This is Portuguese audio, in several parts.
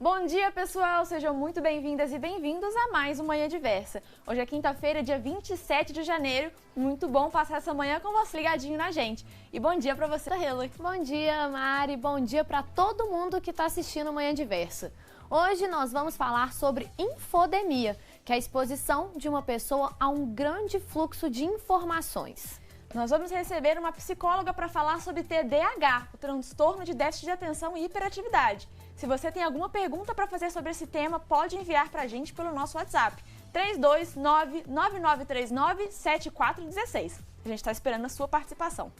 Bom dia, pessoal! Sejam muito bem-vindas e bem-vindos a mais uma Manhã Diversa. Hoje é quinta-feira, dia 27 de janeiro. Muito bom passar essa manhã com você ligadinho na gente. E bom dia para você, Hela. Bom dia, Mari. Bom dia para todo mundo que está assistindo Manhã Diversa. Hoje nós vamos falar sobre infodemia, que é a exposição de uma pessoa a um grande fluxo de informações. Nós vamos receber uma psicóloga para falar sobre TDAH, o transtorno de déficit de atenção e hiperatividade. Se você tem alguma pergunta para fazer sobre esse tema, pode enviar para a gente pelo nosso WhatsApp, 329-9939-7416. A gente está esperando a sua participação.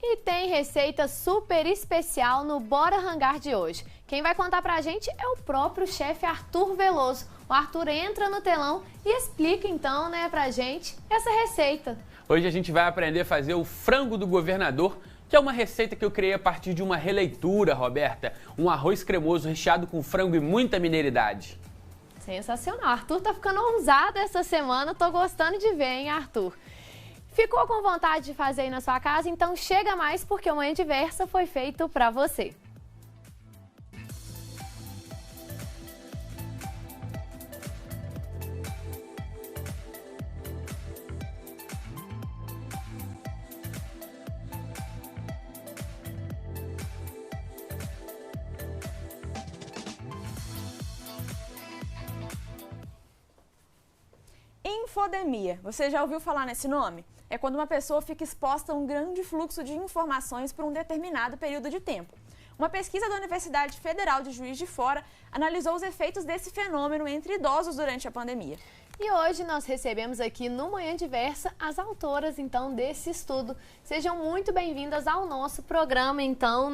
E tem receita super especial no Bora Hangar de hoje. Quem vai contar pra gente é o próprio chefe Arthur Veloso. O Arthur entra no telão e explica então, pra gente essa receita. Hoje a gente vai aprender a fazer o frango do governador, que é uma receita que eu criei a partir de uma releitura, Roberta. Um arroz cremoso recheado com frango e muita mineiridade. Sensacional. Arthur tá ficando ousado essa semana. Tô gostando de ver, hein, Arthur? Ficou com vontade de fazer aí na sua casa? Então chega mais, porque o Manhã Diversa foi feito pra você. Infodemia. Você já ouviu falar nesse nome? É quando uma pessoa fica exposta a um grande fluxo de informações por um determinado período de tempo. Uma pesquisa da Universidade Federal de Juiz de Fora analisou os efeitos desse fenômeno entre idosos durante a pandemia. E hoje nós recebemos aqui no Manhã Diversa as autoras, então, desse estudo. Sejam muito bem-vindas ao nosso programa, então,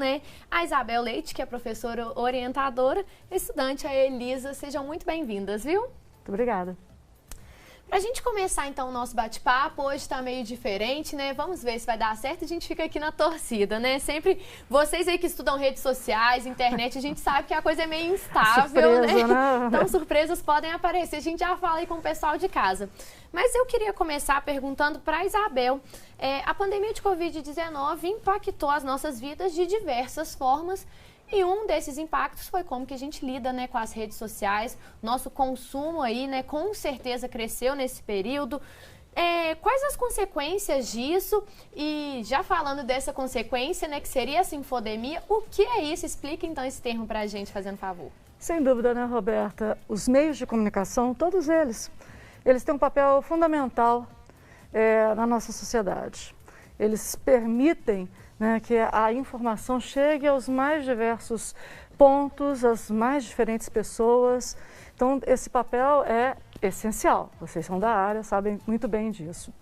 A Isabel Leite, que é professora orientadora, e a estudante, a Elisa. Sejam muito bem-vindas, viu? Muito obrigada. Pra gente começar, então, o nosso bate-papo, hoje tá meio diferente, Vamos ver se vai dar certo, a gente fica aqui na torcida, Sempre, vocês aí que estudam redes sociais, internet, a gente sabe que a coisa é meio instável, surpresa, né? Então, surpresas podem aparecer, a gente já fala aí com o pessoal de casa. Mas eu queria começar perguntando pra Isabel, a pandemia de Covid-19 impactou as nossas vidas de diversas formas. E um desses impactos foi como que a gente lida, com as redes sociais. Nosso consumo aí, com certeza cresceu nesse período. Quais as consequências disso? E já falando dessa consequência, que seria essa infodemia, o que é isso? Explica então esse termo pra gente, fazendo favor. Sem dúvida, Roberta? Os meios de comunicação, todos eles têm um papel fundamental na nossa sociedade. Eles permitem que a informação chegue aos mais diversos pontos, às mais diferentes pessoas. Então, esse papel é essencial. Vocês são da área, sabem muito bem disso.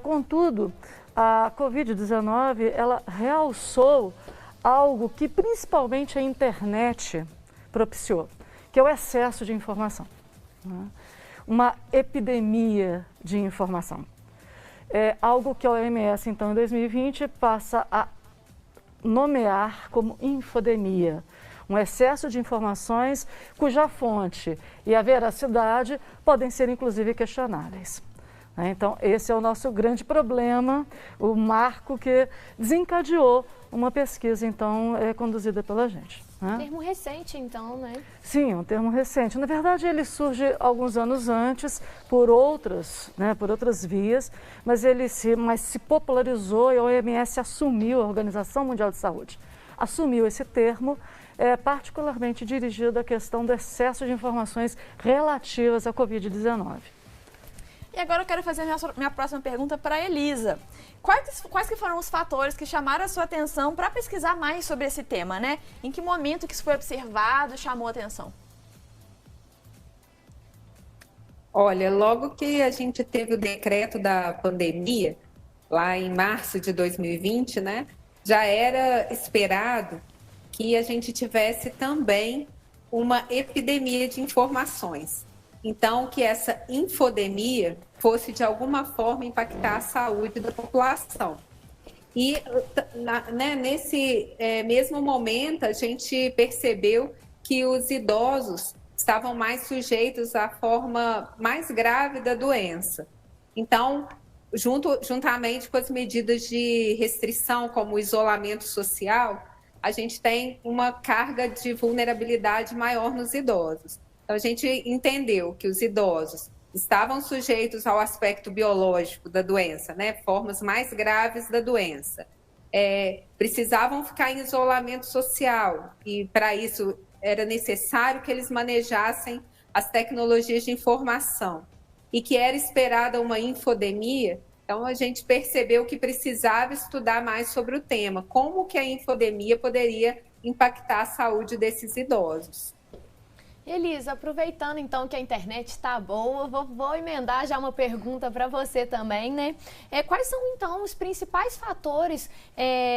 Contudo, a Covid-19, ela realçou algo que principalmente a internet propiciou, que é o excesso de informação. Uma epidemia de informação. É algo que a OMS, então, em 2020, passa a nomear como infodemia. Um excesso de informações cuja fonte e a veracidade podem ser, inclusive, questionáveis. Então, esse é o nosso grande problema, o marco que desencadeou uma pesquisa, então, conduzida pela gente. Um termo recente, então, Sim, um termo recente. Na verdade, ele surge alguns anos antes, por outras vias, mas ele se popularizou e a OMS assumiu, a Organização Mundial de Saúde, assumiu esse termo, particularmente dirigido à questão do excesso de informações relativas à Covid-19. E agora eu quero fazer minha próxima pergunta para a Elisa. Quais que foram os fatores que chamaram a sua atenção para pesquisar mais sobre esse tema, Em que momento que isso foi observado, chamou a atenção? Olha, logo que a gente teve o decreto da pandemia, lá em março de 2020, já era esperado que a gente tivesse também uma epidemia de informações. Então, que essa infodemia fosse, de alguma forma, impactar a saúde da população. E nesse mesmo momento, a gente percebeu que os idosos estavam mais sujeitos à forma mais grave da doença. Então, juntamente com as medidas de restrição, como o isolamento social, a gente tem uma carga de vulnerabilidade maior nos idosos. Então, a gente entendeu que os idosos estavam sujeitos ao aspecto biológico da doença, né? Formas mais graves da doença. Precisavam ficar em isolamento social e, para isso, era necessário que eles manejassem as tecnologias de informação e que era esperada uma infodemia. Então, a gente percebeu que precisava estudar mais sobre o tema, como que a infodemia poderia impactar a saúde desses idosos. Elisa, aproveitando então que a internet está boa, vou emendar já uma pergunta para você também, né? Quais são então os principais fatores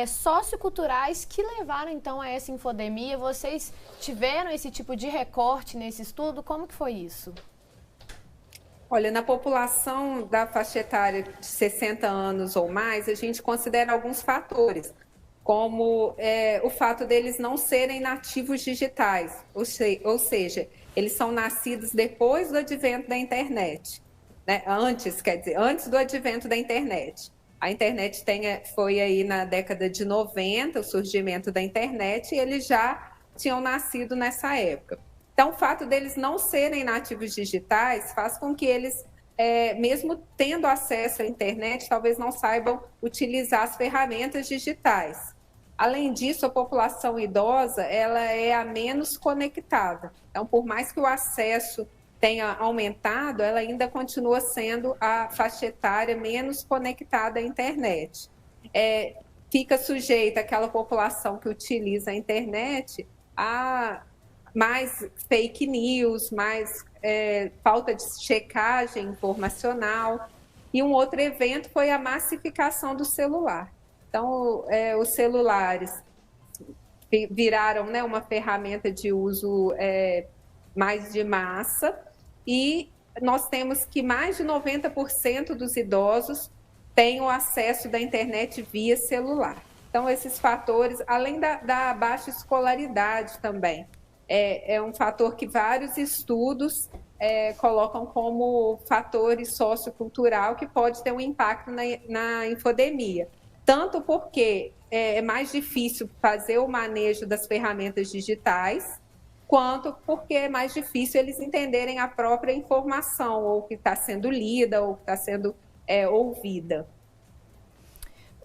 socioculturais que levaram então a essa infodemia? Vocês tiveram esse tipo de recorte nesse estudo? Como que foi isso? Olha, na população da faixa etária de 60 anos ou mais, a gente considera alguns fatores, como o fato deles não serem nativos digitais, ou seja, eles são nascidos depois do advento da internet, né? Antes do advento da internet. A internet foi aí na década de 90, o surgimento da internet, e eles já tinham nascido nessa época. Então, o fato deles não serem nativos digitais faz com que eles, mesmo tendo acesso à internet, talvez não saibam utilizar as ferramentas digitais. Além disso, a população idosa ela é a menos conectada. Então, por mais que o acesso tenha aumentado, ela ainda continua sendo a faixa etária menos conectada à internet. Fica sujeita aquela população que utiliza a internet a mais fake news, mais falta de checagem informacional. E um outro evento foi a massificação do celular. Então, os celulares viraram, né, uma ferramenta de uso mais de massa e nós temos que mais de 90% dos idosos têm o acesso da internet via celular. Então, esses fatores, além da baixa escolaridade também, é um fator que vários estudos colocam como fator sociocultural que pode ter um impacto na infodemia. Tanto porque é mais difícil fazer o manejo das ferramentas digitais, quanto porque é mais difícil eles entenderem a própria informação, ou que está sendo lida, ou que está sendo ouvida.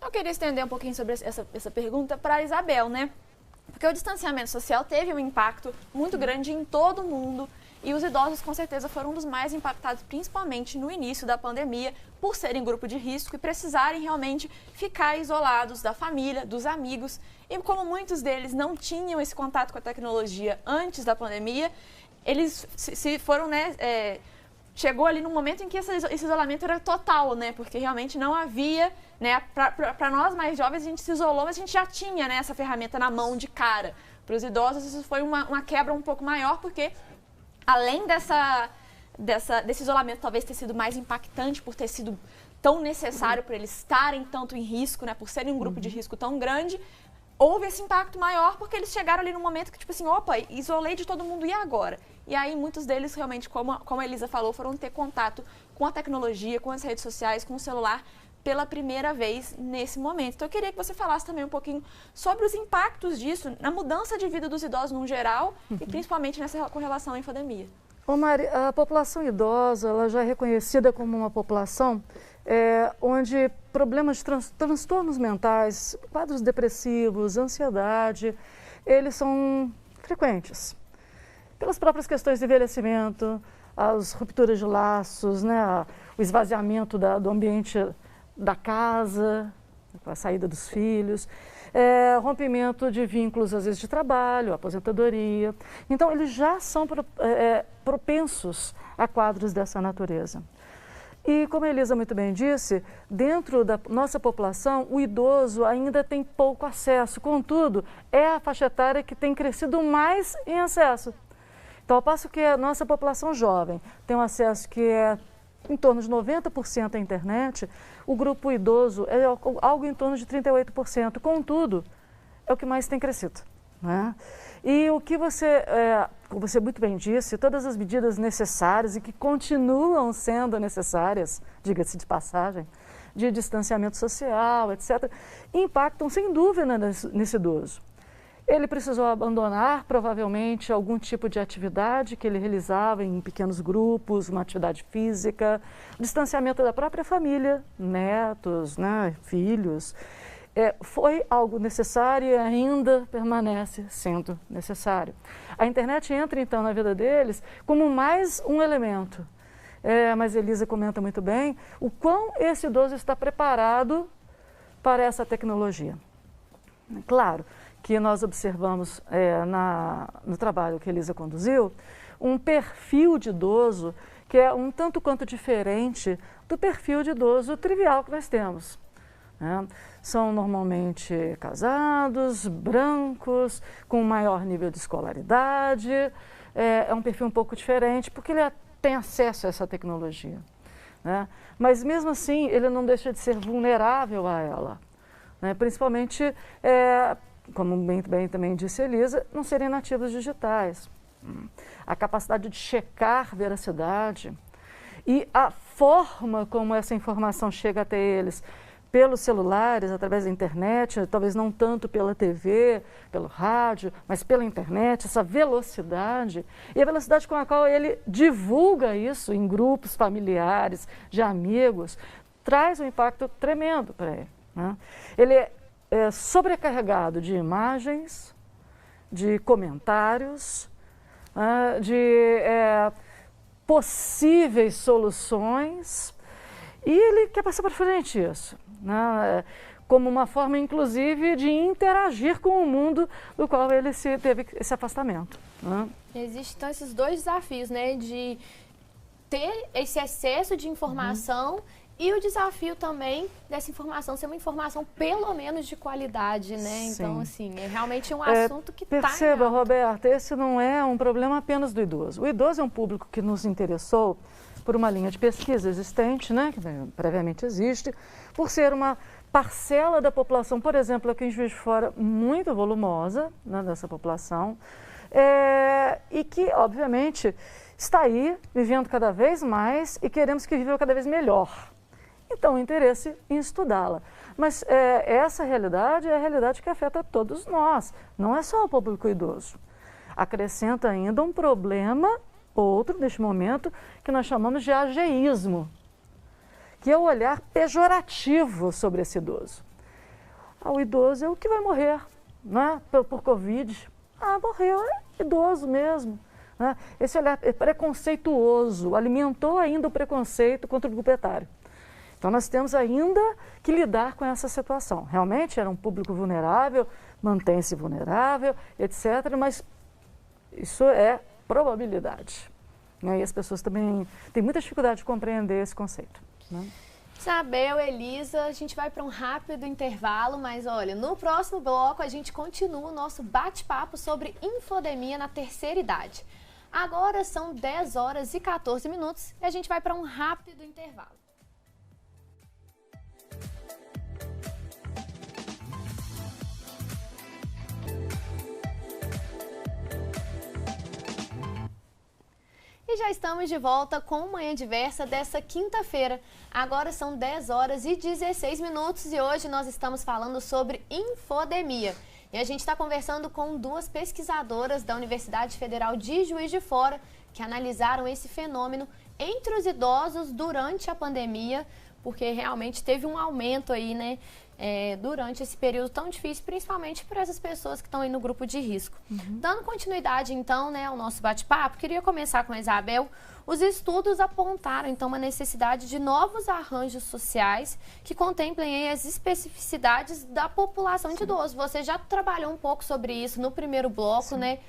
Eu queria estender um pouquinho sobre essa pergunta para a Isabel, né? Porque o distanciamento social teve um impacto muito grande em todo o mundo e os idosos, com certeza, foram um dos mais impactados, principalmente no início da pandemia, por serem grupo de risco e precisarem realmente ficar isolados da família, dos amigos. E como muitos deles não tinham esse contato com a tecnologia antes da pandemia, eles se foram, né, chegou ali num momento em que esse isolamento era total, né, porque realmente não havia, né, para nós mais jovens a gente se isolou, mas a gente já tinha, né, essa ferramenta na mão de cara. Para os idosos isso foi uma quebra um pouco maior, porque além desse isolamento talvez ter sido mais impactante por ter sido tão necessário para eles estarem tanto em risco, né, por serem um grupo de risco tão grande, houve esse impacto maior porque eles chegaram ali num momento que, tipo assim, opa, isolei de todo mundo, e agora? E aí muitos deles realmente, como a Elisa falou, foram ter contato com a tecnologia, com as redes sociais, com o celular pela primeira vez nesse momento. Então eu queria que você falasse também um pouquinho sobre os impactos disso na mudança de vida dos idosos no geral e principalmente nessa correlação à infodemia. Ô Mari, a população idosa ela já é reconhecida como uma população onde problemas de transtornos mentais, quadros depressivos, ansiedade, eles são frequentes. Pelas próprias questões de envelhecimento, as rupturas de laços, né, o esvaziamento do ambiente da casa, com a saída dos filhos, rompimento de vínculos, às vezes, de trabalho, aposentadoria. Então, eles já são propensos a quadros dessa natureza. E, como a Elisa muito bem disse, dentro da nossa população, o idoso ainda tem pouco acesso. Contudo, é a faixa etária que tem crescido mais em acesso. Então, ao passo que a nossa população jovem tem um acesso que é em torno de 90% à internet, o grupo idoso é algo em torno de 38%. Contudo, é o que mais tem crescido, né? E o que você muito bem disse, todas as medidas necessárias e que continuam sendo necessárias, diga-se de passagem, de distanciamento social, etc., impactam sem dúvida nesse idoso. Ele precisou abandonar, provavelmente, algum tipo de atividade que ele realizava em pequenos grupos, uma atividade física, distanciamento da própria família, netos, né, filhos. Foi algo necessário e ainda permanece sendo necessário. A internet entra, então, na vida deles como mais um elemento. Mas Elisa comenta muito bem o quão esse idoso está preparado para essa tecnologia. Claro que nós observamos no trabalho que Elisa conduziu, um perfil de idoso que é um tanto quanto diferente do perfil de idoso trivial que nós temos. São normalmente casados, brancos, com maior nível de escolaridade, é um perfil um pouco diferente, porque ele tem acesso a essa tecnologia. Mas mesmo assim, ele não deixa de ser vulnerável a ela. Principalmente, como bem também disse Elisa, não serem nativos digitais. A capacidade de checar veracidade e a forma como essa informação chega até eles, pelos celulares, através da internet, talvez não tanto pela TV, pelo rádio, mas pela internet, essa velocidade, e a velocidade com a qual ele divulga isso em grupos familiares, de amigos, traz um impacto tremendo para ele. Ele é sobrecarregado de imagens, de comentários, de possíveis soluções, e ele quer passar para frente isso, como uma forma, inclusive, de interagir com o mundo do qual ele teve esse afastamento. Existem, então, esses dois desafios, né? De ter esse excesso de informação e o desafio também dessa informação ser uma informação, pelo menos, de qualidade, né? Sim. Então, assim, é realmente um assunto que está... Perceba, Roberta, esse não é um problema apenas do idoso. O idoso é um público que nos interessou por uma linha de pesquisa existente, né, que previamente existe, por ser uma parcela da população, por exemplo, aqui em Juiz de Fora, muito volumosa, né, dessa população, e que, obviamente, está aí vivendo cada vez mais e queremos que viva cada vez melhor. Então, o interesse em estudá-la. Mas essa realidade é a realidade que afeta todos nós, não é só o público idoso. Acrescenta ainda um problema, outro, neste momento, que nós chamamos de ageísmo, que é o olhar pejorativo sobre esse idoso. O idoso é o que vai morrer, né, por Covid. Morreu, é idoso mesmo. Né? Esse olhar é preconceituoso, alimentou ainda o preconceito contra o grupo etário. Então, nós temos ainda que lidar com essa situação. Realmente era um público vulnerável, mantém-se vulnerável, etc., mas isso é probabilidade. E as pessoas também têm muita dificuldade de compreender esse conceito. Isabel, Elisa, a gente vai para um rápido intervalo, mas olha, no próximo bloco a gente continua o nosso bate-papo sobre infodemia na terceira idade. Agora são 10 horas e 14 minutos e a gente vai para um rápido intervalo. E já estamos de volta com Manhã Diversa dessa quinta-feira. Agora são 10 horas e 16 minutos e hoje nós estamos falando sobre infodemia. E a gente está conversando com duas pesquisadoras da Universidade Federal de Juiz de Fora que analisaram esse fenômeno entre os idosos durante a pandemia, porque realmente teve um aumento aí, né? Durante esse período tão difícil, principalmente para essas pessoas que estão aí no grupo de risco. Dando continuidade, então, né, ao nosso bate-papo, queria começar com a Isabel. Os estudos apontaram, então, uma necessidade de novos arranjos sociais que contemplem aí as especificidades da população de idosos. Você já trabalhou um pouco sobre isso no primeiro bloco, né?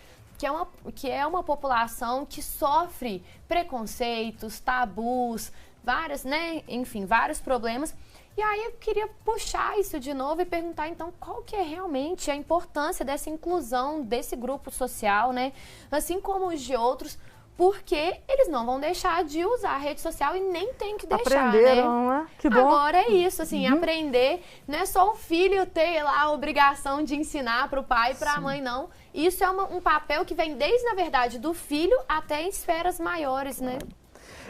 Que é uma população que sofre preconceitos, tabus, vários problemas. E aí eu queria puxar isso de novo e perguntar, então, qual que é realmente a importância dessa inclusão desse grupo social, né? Assim como os de outros, porque eles não vão deixar de usar a rede social e nem tem que deixar, aprenderam, né? Que bom. Agora é isso, assim, aprender, não é só o filho ter lá a obrigação de ensinar para o pai e para a mãe, não. Isso é um papel que vem desde, na verdade, do filho até em esferas maiores, né?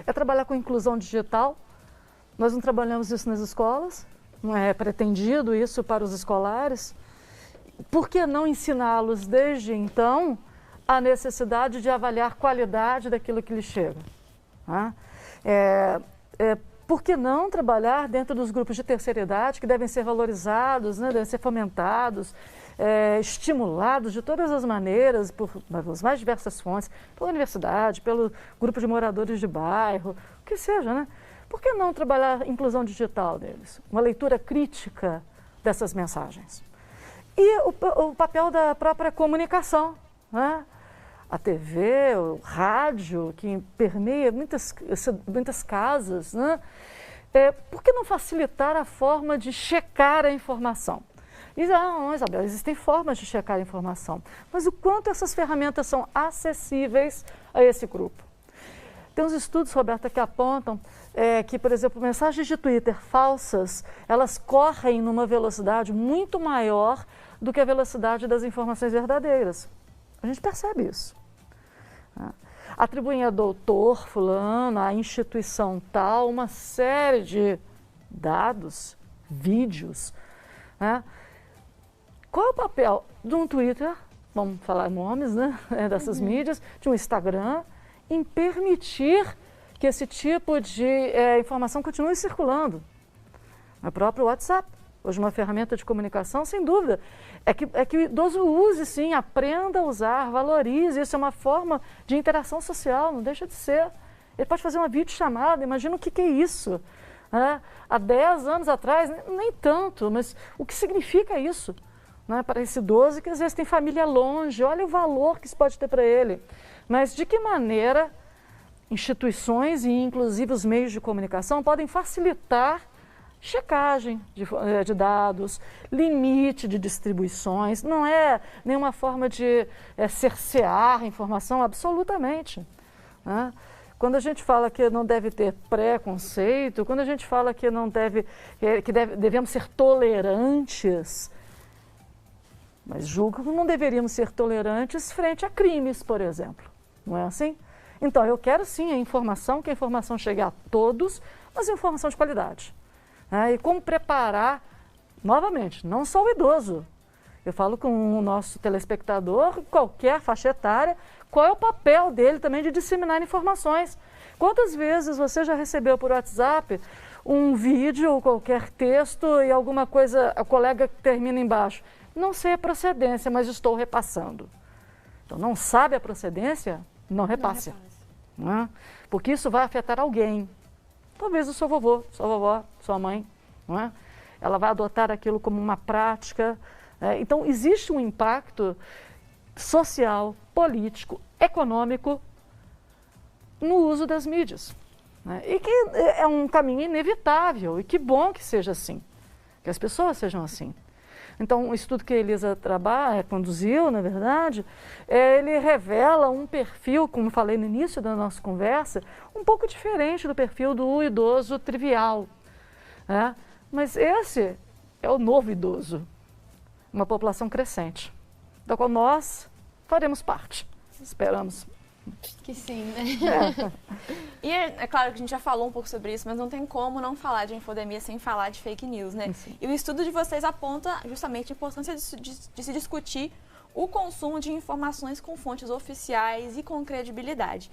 É trabalhar com inclusão digital. Nós não trabalhamos isso nas escolas, não é pretendido isso para os escolares. por que não ensiná-los desde então a necessidade de avaliar qualidade daquilo que lhes chega? Né? Por que não trabalhar dentro dos grupos de terceira idade que devem ser valorizados, né, devem ser fomentados, estimulados de todas as maneiras, pelas mais diversas fontes, pela universidade, pelo grupo de moradores de bairro, o que seja, né? Por que não trabalhar a inclusão digital deles? Uma leitura crítica dessas mensagens. E o papel da própria comunicação, né? A TV, o rádio, que permeia muitas casas, né? Por que não facilitar a forma de checar a informação? E, não, Isabel, existem formas de checar a informação, mas o quanto essas ferramentas são acessíveis a esse grupo? Tem uns estudos, Roberta, que apontam que, por exemplo, mensagens de Twitter falsas, elas correm numa velocidade muito maior do que a velocidade das informações verdadeiras. A gente percebe isso. Atribuem a doutor fulano, a instituição tal, uma série de dados, vídeos. Né? Qual é o papel de um Twitter, vamos falar nomes, né, dessas mídias, de um Instagram, em permitir que esse tipo de informação continue circulando? O próprio WhatsApp, hoje uma ferramenta de comunicação, sem dúvida, é que o idoso use sim, aprenda a usar, valorize, isso é uma forma de interação social, não deixa de ser. Ele pode fazer uma videochamada, imagina o que é isso. Né? Há 10 anos atrás, nem tanto, mas o que significa isso? Né? Para esse idoso que às vezes tem família longe, olha o valor que isso pode ter para ele. Mas de que maneira instituições e inclusive os meios de comunicação podem facilitar checagem de dados, limite de distribuições, não é nenhuma forma de cercear a informação, absolutamente. Né? Quando a gente fala que não deve ter preconceito, quando a gente fala que devemos ser tolerantes, mas julgo que não deveríamos ser tolerantes frente a crimes, por exemplo. Não é assim? Então, eu quero sim a informação, que a informação chegue a todos, mas informação de qualidade. E como preparar, novamente, não só o idoso. Eu falo com o nosso telespectador, qualquer faixa etária, qual é o papel dele também de disseminar informações. Quantas vezes você já recebeu por WhatsApp um vídeo ou qualquer texto e alguma coisa, a colega termina embaixo, não sei a procedência, mas estou repassando. Então, não sabe a procedência? Não repasse. Não é? Porque isso vai afetar alguém. Talvez o seu vovô, sua vovó, sua mãe, não é? Ela vai adotar aquilo como uma prática. Então, existe um impacto social, político, econômico no uso das mídias. Né? E que é um caminho inevitável, e que bom que seja assim, que as pessoas sejam assim. Então, o estudo que a Elisa conduziu, na verdade, ele revela um perfil, como falei no início da nossa conversa, um pouco diferente do perfil do idoso trivial. Né? Mas esse é o novo idoso, uma população crescente, da qual nós faremos parte, esperamos. Que sim, né? E é claro que a gente já falou um pouco sobre isso, mas não tem como não falar de infodemia sem falar de fake news, né? Sim. E o estudo de vocês aponta justamente a importância de se discutir o consumo de informações com fontes oficiais e com credibilidade.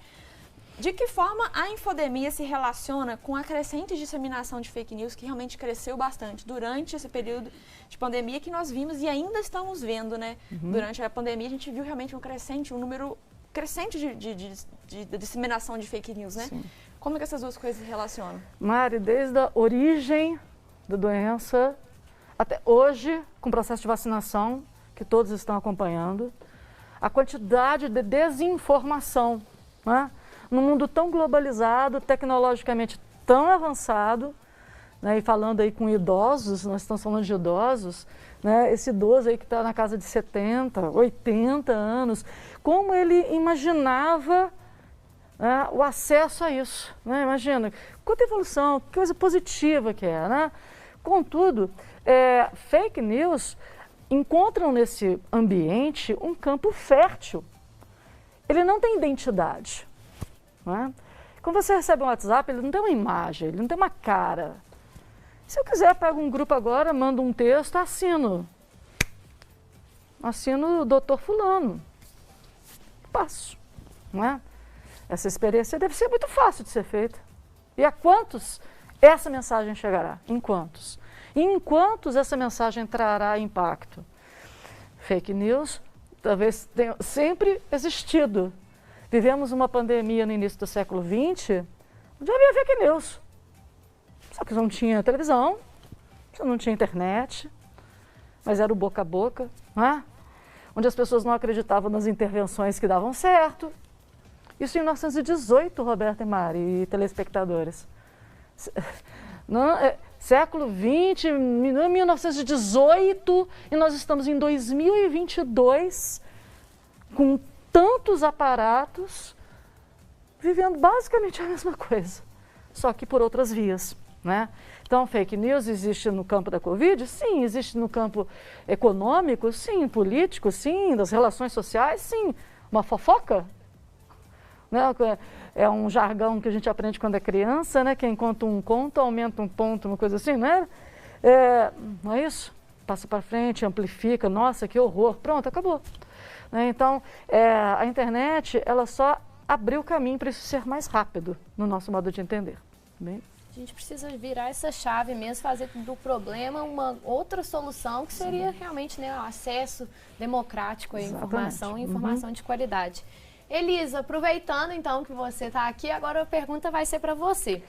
De que forma a infodemia se relaciona com a crescente disseminação de fake news, que realmente cresceu bastante durante esse período de pandemia que nós vimos e ainda estamos vendo, né? Durante a pandemia a gente viu realmente um número crescente de disseminação de fake news, né? Sim. Como é que essas duas coisas se relacionam? Mari, desde a origem da doença até hoje, com o processo de vacinação, que todos estão acompanhando, a quantidade de desinformação, né? Num mundo tão globalizado, tecnologicamente tão avançado, né? E falando aí com idosos, nós estamos falando de idosos, né? Esse idoso aí que está na casa de 70, 80 anos, como ele imaginava, né, o acesso a isso, né? Imagina, quanta evolução, que coisa positiva que é, né? Contudo, fake news encontram nesse ambiente um campo fértil. Ele não tem identidade, né? Quando você recebe um WhatsApp, ele não tem uma imagem, ele não tem uma cara. Se eu quiser, pego um grupo agora, mando um texto, assino. assino o doutor fulano. Passo, não é? Essa experiência deve ser muito fácil de ser feita. E a quantos essa mensagem chegará? Em quantos? E em quantos essa mensagem trará impacto? Fake news talvez tenha sempre existido. Vivemos uma pandemia no início do século XX, onde havia fake news. Só que não tinha televisão, não tinha internet, mas era o boca a boca, não é? Onde as pessoas não acreditavam nas intervenções que davam certo. Isso em 1918, Roberta e Mari, e telespectadores. Não, século XX, 1918, e nós estamos em 2022, com tantos aparatos, vivendo basicamente a mesma coisa, só que por outras vias, né? Então, fake news existe no campo da Covid? Sim. Existe no campo econômico? Sim. Político? Sim. Das relações sociais? Sim. Uma fofoca? Né? É um jargão que a gente aprende quando é criança, né? Quem conta um conto aumenta um ponto, uma coisa assim, não é? Não é isso? Passa para frente, amplifica, nossa, que horror, pronto, acabou. Né? Então, a internet, ela só abriu o caminho para isso ser mais rápido, no nosso modo de entender. Bem? A gente precisa virar essa chave mesmo, fazer do problema uma outra solução, que seria realmente, né, o acesso democrático à informação e informação de qualidade. Elisa, aproveitando então que você está aqui, agora a pergunta vai ser para você.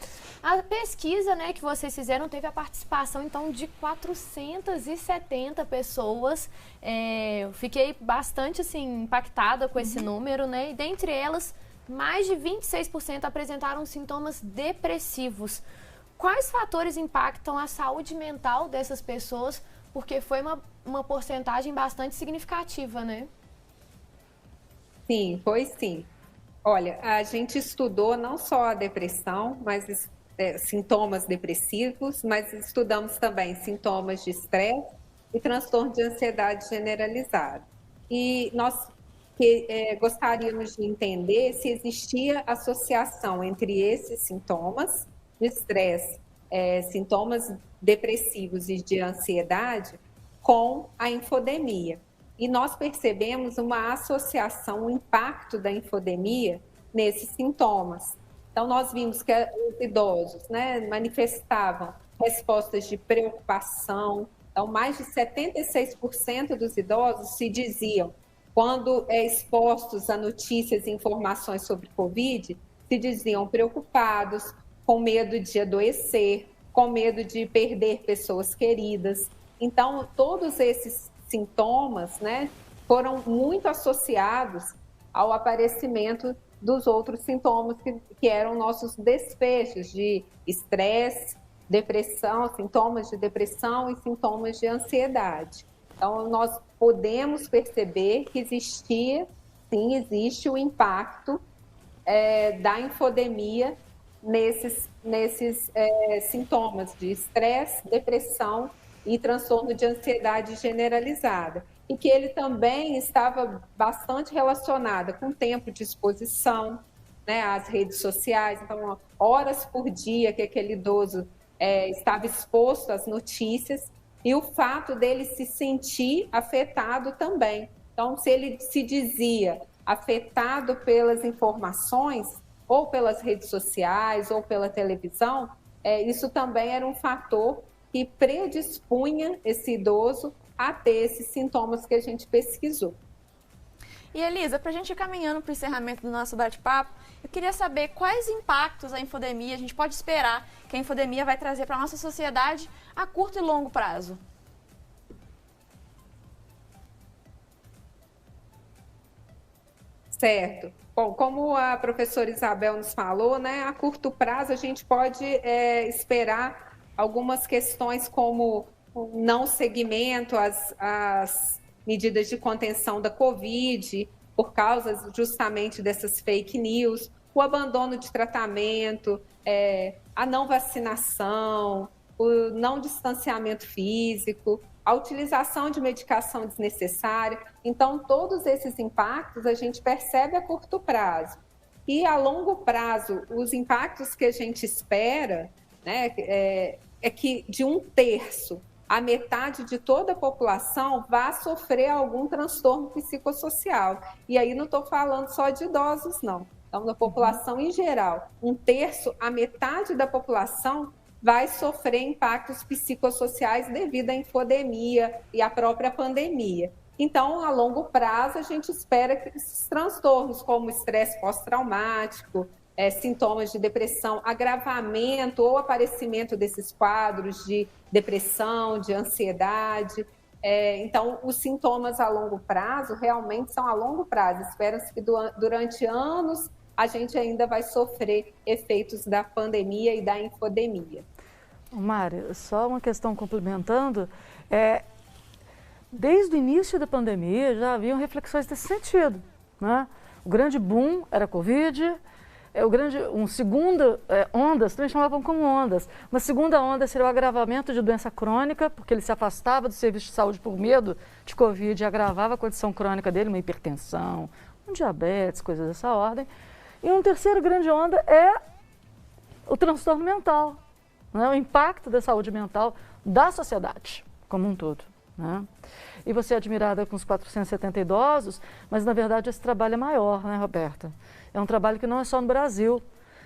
A pesquisa, né, que vocês fizeram teve a participação então de 470 pessoas. Eu fiquei bastante assim impactada com esse número, né? E dentre elas, mais de 26% apresentaram sintomas depressivos. Quais fatores impactam a saúde mental dessas pessoas? Porque foi uma porcentagem bastante significativa, né? Sim, foi sim. Olha, a gente estudou não só a depressão, mas sintomas depressivos, mas estudamos também sintomas de estresse e transtorno de ansiedade generalizada. E nós gostaríamos de entender se existia associação entre esses sintomas de estresse, sintomas depressivos e de ansiedade com a infodemia. E nós percebemos uma associação, um impacto da infodemia nesses sintomas. Então, nós vimos que os idosos, né, manifestavam respostas de preocupação. Então, mais de 76% dos idosos se diziam, quando expostos a notícias e informações sobre Covid, se diziam preocupados, com medo de adoecer, com medo de perder pessoas queridas. Então, todos esses sintomas, né, foram muito associados ao aparecimento dos outros sintomas que eram nossos desfechos de estresse, depressão, sintomas de depressão e sintomas de ansiedade. Então, nós podemos perceber que existe o impacto da infodemia nesses sintomas de estresse, depressão e transtorno de ansiedade generalizada. E que ele também estava bastante relacionado com o tempo de exposição, né, às redes sociais. Então, horas por dia que aquele idoso estava exposto às notícias e o fato dele se sentir afetado também. Então, se ele se dizia afetado pelas informações, ou pelas redes sociais, ou pela televisão, isso também era um fator que predispunha esse idoso a ter esses sintomas que a gente pesquisou. E Elisa, para a gente ir caminhando para o encerramento do nosso bate-papo, eu queria saber quais impactos a infodemia, a gente pode esperar que a infodemia vai trazer para a nossa sociedade a curto e longo prazo. Certo. Bom, como a professora Isabel nos falou, né, a curto prazo a gente pode esperar algumas questões como o não seguimento às medidas de contenção da Covid, por causa justamente dessas fake news, o abandono de tratamento, a não vacinação, o não distanciamento físico, a utilização de medicação desnecessária. Então, todos esses impactos a gente percebe a curto prazo. E a longo prazo, os impactos que a gente espera, né, é que de 1/3 a metade de toda a população vai sofrer algum transtorno psicossocial. E aí não estou falando só de idosos, não. Então, da população em geral, 1/3, a metade da população vai sofrer impactos psicossociais devido à infodemia e à própria pandemia. Então, a longo prazo, a gente espera que esses transtornos, como estresse pós-traumático, sintomas de depressão, agravamento ou aparecimento desses quadros de depressão, de ansiedade. Então, os sintomas a longo prazo realmente são a longo prazo. Espera-se que durante anos a gente ainda vai sofrer efeitos da pandemia e da infodemia. Mari, só uma questão complementando, desde o início da pandemia já haviam reflexões nesse sentido, né? O grande boom era a Covid, uma segunda onda, também chamavam como ondas. Uma segunda onda seria o agravamento de doença crônica, porque ele se afastava do serviço de saúde por medo de Covid e agravava a condição crônica dele, uma hipertensão, um diabetes, coisas dessa ordem. E uma terceira grande onda é o transtorno mental, né? O impacto da saúde mental da sociedade como um todo, né? E você é admirada com os 470 idosos, mas na verdade esse trabalho é maior, né, Roberta? É um trabalho que não é só no Brasil,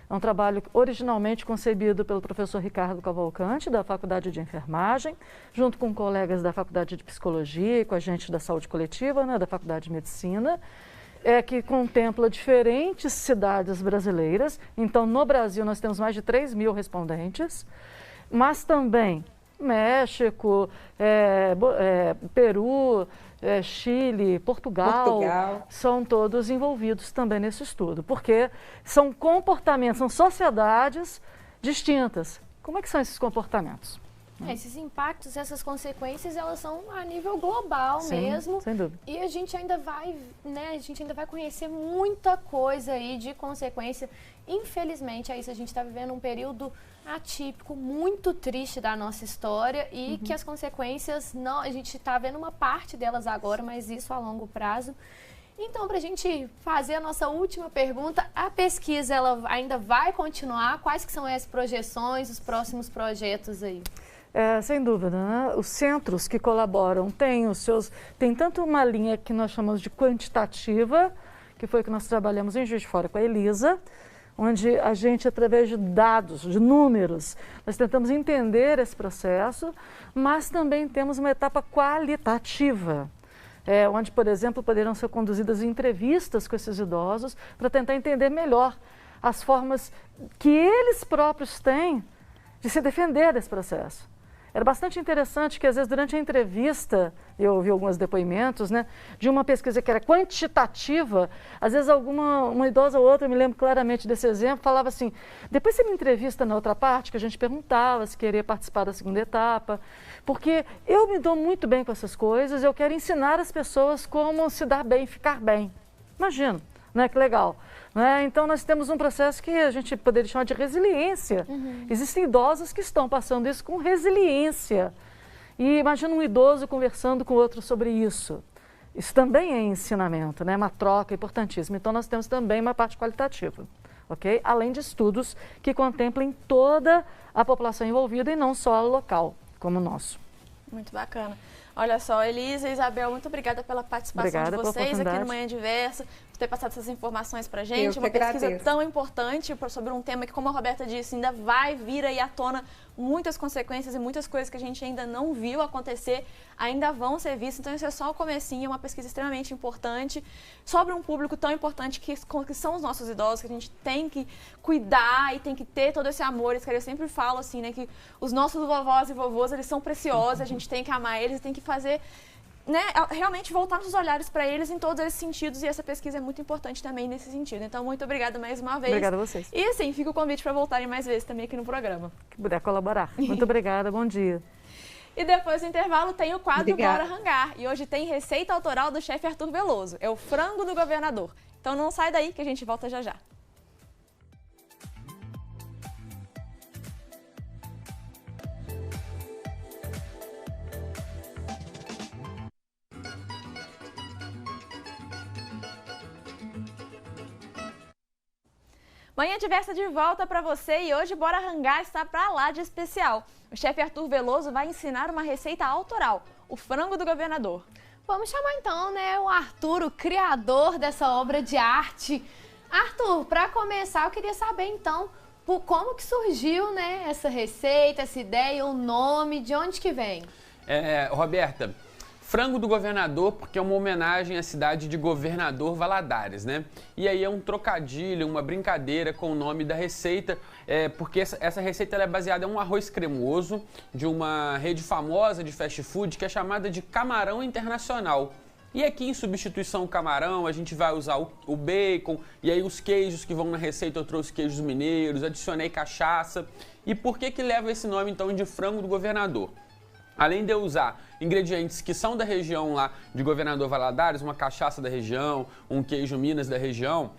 é um trabalho originalmente concebido pelo professor Ricardo Cavalcante, da Faculdade de Enfermagem, junto com colegas da Faculdade de Psicologia e com a gente da Saúde Coletiva, né, da Faculdade de Medicina, que contempla diferentes cidades brasileiras. Então, no Brasil, nós temos mais de 3.000 respondentes, mas também México, Peru, Chile, Portugal, são todos envolvidos também nesse estudo, porque são comportamentos, são sociedades distintas. Como é que são esses comportamentos? Esses impactos, essas consequências, elas são a nível global. Sim, mesmo. Sem dúvida. E a gente ainda vai, né, a gente ainda vai conhecer muita coisa aí de consequência. Infelizmente, é isso, a gente está vivendo um período atípico, muito triste da nossa história e que as consequências, não, a gente está vendo uma parte delas agora, mas isso a longo prazo. Então, para a gente fazer a nossa última pergunta, a pesquisa ela ainda vai continuar? Quais que são as projeções, os próximos projetos aí? Sem dúvida, né? Os centros que colaboram tem tanto uma linha que nós chamamos de quantitativa, que foi que nós trabalhamos em Juiz de Fora com a Elisa, onde a gente, através de dados, de números, nós tentamos entender esse processo, mas também temos uma etapa qualitativa, onde, por exemplo, poderão ser conduzidas entrevistas com esses idosos para tentar entender melhor as formas que eles próprios têm de se defender desse processo. Era bastante interessante que, às vezes, durante a entrevista, eu ouvi alguns depoimentos, né, de uma pesquisa que era quantitativa, às vezes uma idosa ou outra, eu me lembro claramente desse exemplo, falava assim, depois você me entrevista na outra parte, que a gente perguntava se queria participar da segunda etapa, porque eu me dou muito bem com essas coisas, eu quero ensinar as pessoas como se dar bem, ficar bem. Imagina, né, que legal. Então, nós temos um processo que a gente poderia chamar de resiliência. Existem idosos que estão passando isso com resiliência. E imagina um idoso conversando com outro sobre isso. Isso também é ensinamento, né? Uma troca importantíssima. Então, nós temos também uma parte qualitativa, ok? Além de estudos que contemplem toda a população envolvida e não só a local, como o nosso. Muito bacana. Olha só, Elisa e Isabel, muito obrigada pela participação de vocês aqui no Manhã Diversa, por ter passado essas informações para a gente. Uma pesquisa tão importante sobre um tema que, como a Roberta disse, ainda vai vir aí à tona muitas consequências e muitas coisas que a gente ainda não viu acontecer, ainda vão ser vistas. Então, isso é só o comecinho, é uma pesquisa extremamente importante sobre um público tão importante que são os nossos idosos, que a gente tem que cuidar e tem que ter todo esse amor. Eu sempre falo assim, né, que os nossos vovós e vovôs, eles são preciosos, a gente tem que amar eles, tem que fazer, né, realmente voltar os olhares para eles em todos esses sentidos, e essa pesquisa é muito importante também nesse sentido. Então, muito obrigada mais uma vez. Obrigada a vocês. E assim, fica o convite para voltarem mais vezes também aqui no programa. Que puder colaborar. Muito obrigada, bom dia. E depois do intervalo tem o quadro Bora Rangar. E hoje tem receita autoral do chefe Arthur Veloso. É o frango do governador. Então não sai daí que a gente volta já já. Manhã Diversa de volta para você e hoje Bora Rangar está para lá de especial. O chefe Arthur Veloso vai ensinar uma receita autoral, o frango do governador. Vamos chamar então, né, o Arthur, o criador dessa obra de arte. Arthur, para começar, eu queria saber então como que surgiu, né, essa receita, essa ideia, o nome, de onde que vem? Roberta, frango do governador porque é uma homenagem à cidade de Governador Valadares, né? E aí é um trocadilho, uma brincadeira com o nome da receita, porque essa receita ela é baseada em um arroz cremoso de uma rede famosa de fast food que é chamada de Camarão Internacional. E aqui, em substituição ao camarão, a gente vai usar o bacon e aí os queijos que vão na receita. Eu trouxe queijos mineiros, adicionei cachaça. E por que leva esse nome, então, de frango do governador? Além de eu usar ingredientes que são da região lá de Governador Valadares, uma cachaça da região, um queijo Minas da região,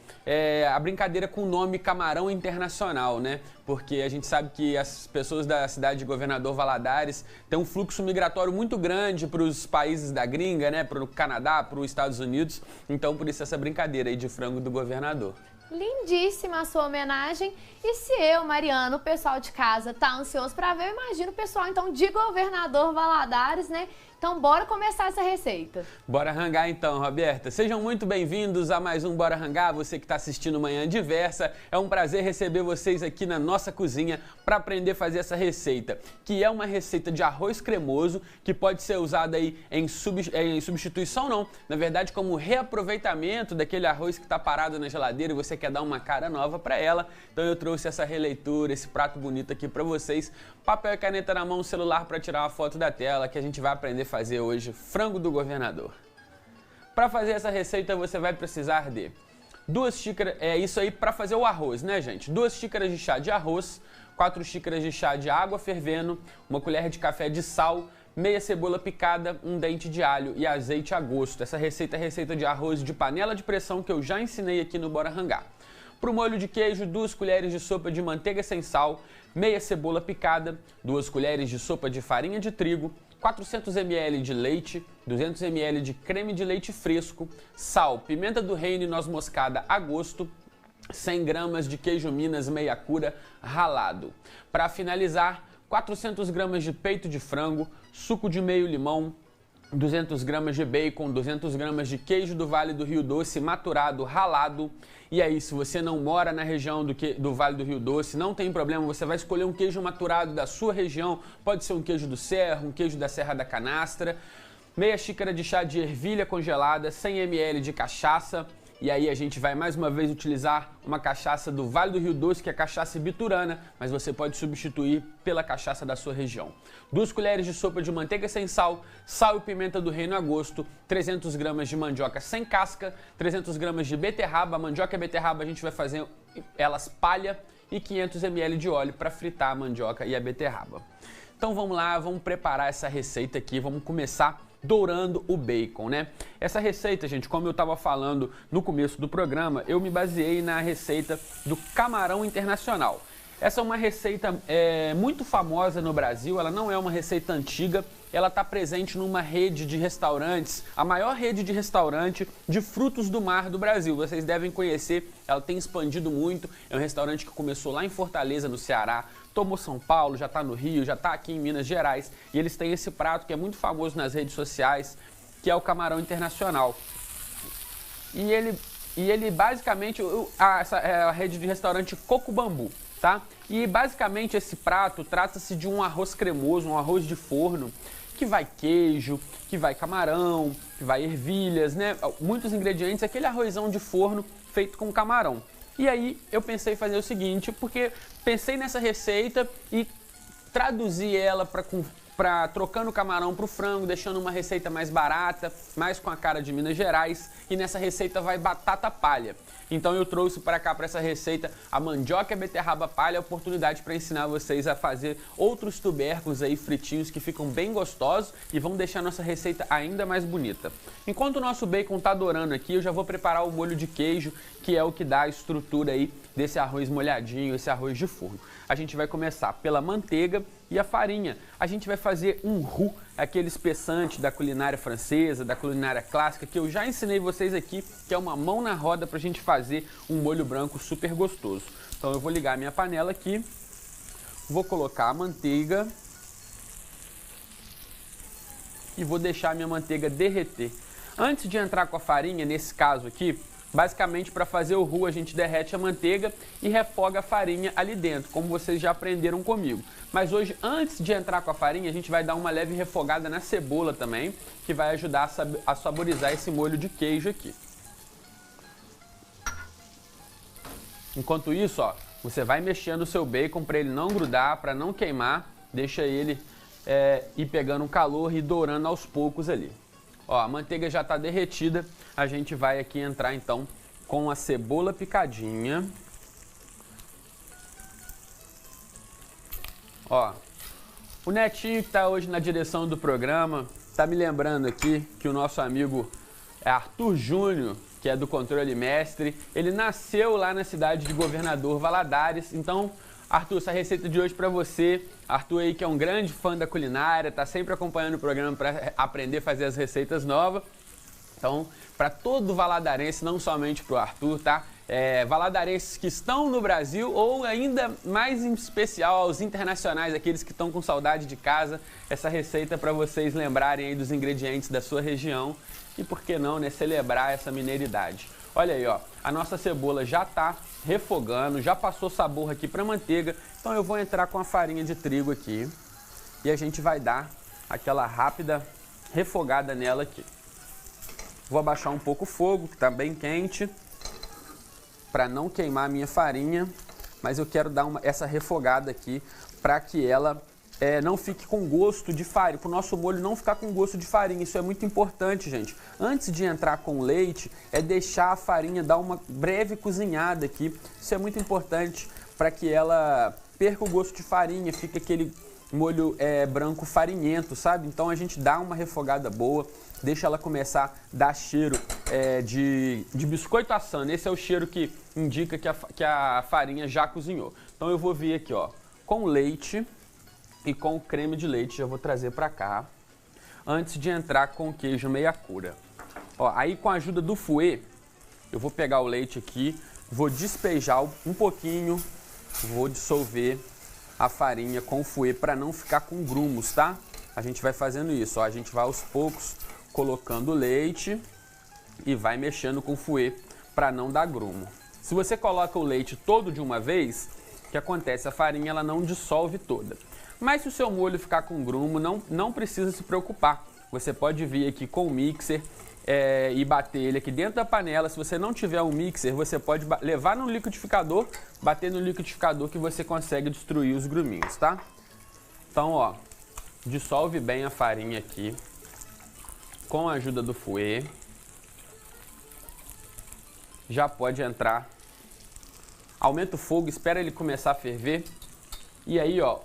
a brincadeira com o nome Camarão Internacional, né? Porque a gente sabe que as pessoas da cidade de Governador Valadares têm um fluxo migratório muito grande para os países da gringa, né? Para o Canadá, para os Estados Unidos. Então, por isso essa brincadeira aí de frango do governador. Lindíssima a sua homenagem. E se eu, Mariana, o pessoal de casa tá ansioso para ver, eu imagino o pessoal então de Governador Valadares, né? Então bora começar essa receita. Bora rangar então, Roberta. Sejam muito bem-vindos a mais um Bora Rangar. Você que está assistindo Manhã Diversa, é um prazer receber vocês aqui na nossa cozinha para aprender a fazer essa receita, que é uma receita de arroz cremoso que pode ser usada aí em substituição não, na verdade como reaproveitamento daquele arroz que está parado na geladeira e você quer dar uma cara nova para ela. Então eu trouxe essa releitura, esse prato bonito aqui para vocês. Papel e caneta na mão, celular para tirar uma foto da tela, que a gente vai aprender a fazer hoje frango do governador. Para fazer essa receita você vai precisar de 2 xícaras, isso aí para fazer o arroz, né, gente? 2 xícaras de chá de arroz, 4 xícaras de chá de água fervendo, 1 colher de café de sal, meia cebola picada, 1 dente de alho e azeite a gosto. Essa receita é receita de arroz de panela de pressão que eu já ensinei aqui no Bora Rangar. Para o molho de queijo, 2 colheres de sopa de manteiga sem sal, meia cebola picada, 2 colheres de sopa de farinha de trigo, 400 ml de leite, 200 ml de creme de leite fresco, sal, pimenta do reino e noz moscada a gosto, 100 gramas de queijo Minas meia cura ralado. Para finalizar, 400 gramas de peito de frango, suco de meio limão, 200 gramas de bacon, 200 gramas de queijo do Vale do Rio Doce maturado, ralado. E aí, se você não mora na região do Vale do Rio Doce, não tem problema, você vai escolher um queijo maturado da sua região, pode ser um queijo do Serra, um queijo da Serra da Canastra, meia xícara de chá de ervilha congelada, 100 ml de cachaça. E aí a gente vai mais uma vez utilizar uma cachaça do Vale do Rio Doce, que é a cachaça biturana, mas você pode substituir pela cachaça da sua região. 2 colheres de sopa de manteiga sem sal, sal e pimenta do reino a gosto, 300 gramas de mandioca sem casca, 300 gramas de beterraba, mandioca e beterraba a gente vai fazer elas palha e 500 ml de óleo para fritar a mandioca e a beterraba. Então vamos lá, vamos preparar essa receita aqui, vamos começar dourando o bacon, né? Essa receita, gente, como eu estava falando no começo do programa, eu me baseei na receita do Camarão Internacional. Essa é uma receita muito famosa no Brasil, ela não é uma receita antiga, ela está presente numa rede de restaurantes, a maior rede de restaurante de frutos do mar do Brasil. Vocês devem conhecer, ela tem expandido muito, é um restaurante que começou lá em Fortaleza, no Ceará, tomou São Paulo, já está no Rio, já está aqui em Minas Gerais, e eles têm esse prato que é muito famoso nas redes sociais, que é o Camarão Internacional. E ele basicamente, essa é a rede de restaurante Coco Bambu, tá? E basicamente esse prato trata-se de um arroz cremoso, um arroz de forno, que vai queijo, que vai camarão, que vai ervilhas, né? Muitos ingredientes, aquele arrozão de forno feito com camarão. E aí eu pensei em fazer o seguinte, porque pensei nessa receita e traduzi ela para trocando o camarão para o frango, deixando uma receita mais barata, mais com a cara de Minas Gerais. E nessa receita vai batata palha. Então eu trouxe para cá, para essa receita, a mandioca e a beterraba palha, a oportunidade para ensinar vocês a fazer outros tubérculos aí fritinhos que ficam bem gostosos e vão deixar a nossa receita ainda mais bonita. Enquanto o nosso bacon está dourando aqui, eu já vou preparar o molho de queijo, que é o que dá a estrutura aí desse arroz molhadinho, esse arroz de forno. A gente vai começar pela manteiga e a farinha. A gente vai fazer um roux, aquele espessante da culinária francesa, da culinária clássica, que eu já ensinei vocês aqui, que é uma mão na roda para a gente fazer um molho branco super gostoso. Então eu vou ligar a minha panela aqui, vou colocar a manteiga e vou deixar a minha manteiga derreter. Antes de entrar com a farinha, nesse caso aqui, basicamente para fazer o roux a gente derrete a manteiga e refoga a farinha ali dentro, como vocês já aprenderam comigo. Mas hoje, antes de entrar com a farinha, a gente vai dar uma leve refogada na cebola também, que vai ajudar a saborizar esse molho de queijo aqui. Enquanto isso, ó, você vai mexendo o seu bacon para ele não grudar, para não queimar, deixa ele ir pegando um calor e dourando aos poucos ali. Ó, a manteiga já está derretida, a gente vai aqui entrar então com a cebola picadinha. Ó, o Netinho que está hoje na direção do programa, está me lembrando aqui que o nosso amigo Arthur Júnior, que é do Controle Mestre, ele nasceu lá na cidade de Governador Valadares. Então, Arthur, essa receita de hoje para você. Arthur aí que é um grande fã da culinária, tá sempre acompanhando o programa para aprender a fazer as receitas novas. Então, para todo valadarense, não somente para o Arthur, tá? Valadarenses que estão no Brasil ou ainda mais em especial aos internacionais, aqueles que estão com saudade de casa, essa receita para vocês lembrarem aí dos ingredientes da sua região e, por que não, né, celebrar essa mineiridade. Olha aí, ó, a nossa cebola já tá refogando, já passou sabor aqui para manteiga, então eu vou entrar com a farinha de trigo aqui e a gente vai dar aquela rápida refogada nela aqui. Vou abaixar um pouco o fogo, que tá bem quente, para não queimar a minha farinha, mas eu quero dar essa refogada aqui para que ela não fique com gosto de farinha, para o nosso molho não ficar com gosto de farinha. Isso é muito importante, gente. Antes de entrar com leite, deixar a farinha dar uma breve cozinhada aqui. Isso é muito importante para que ela perca o gosto de farinha, fica aquele molho branco farinhento, sabe? Então a gente dá uma refogada boa, deixa ela começar a dar cheiro de biscoito assando. Esse é o cheiro que indica que a farinha já cozinhou. Então eu vou vir aqui, ó, com leite e com o creme de leite, já vou trazer para cá, antes de entrar com o queijo meia cura. Ó, aí com a ajuda do fouet, eu vou pegar o leite aqui, vou despejar um pouquinho, vou dissolver a farinha com o fouet para não ficar com grumos, tá? A gente vai fazendo isso, ó, a gente vai aos poucos colocando o leite e vai mexendo com o fouet para não dar grumo. Se você coloca o leite todo de uma vez, o que acontece? A farinha ela não dissolve toda. Mas se o seu molho ficar com grumo, não precisa se preocupar. Você pode vir aqui com o mixer e bater ele aqui dentro da panela. Se você não tiver um mixer, você pode levar no liquidificador, bater no liquidificador que você consegue destruir os gruminhos, tá? Então, ó, dissolve bem a farinha aqui com a ajuda do fouet. Já pode entrar. Aumenta o fogo, espera ele começar a ferver. E aí, ó,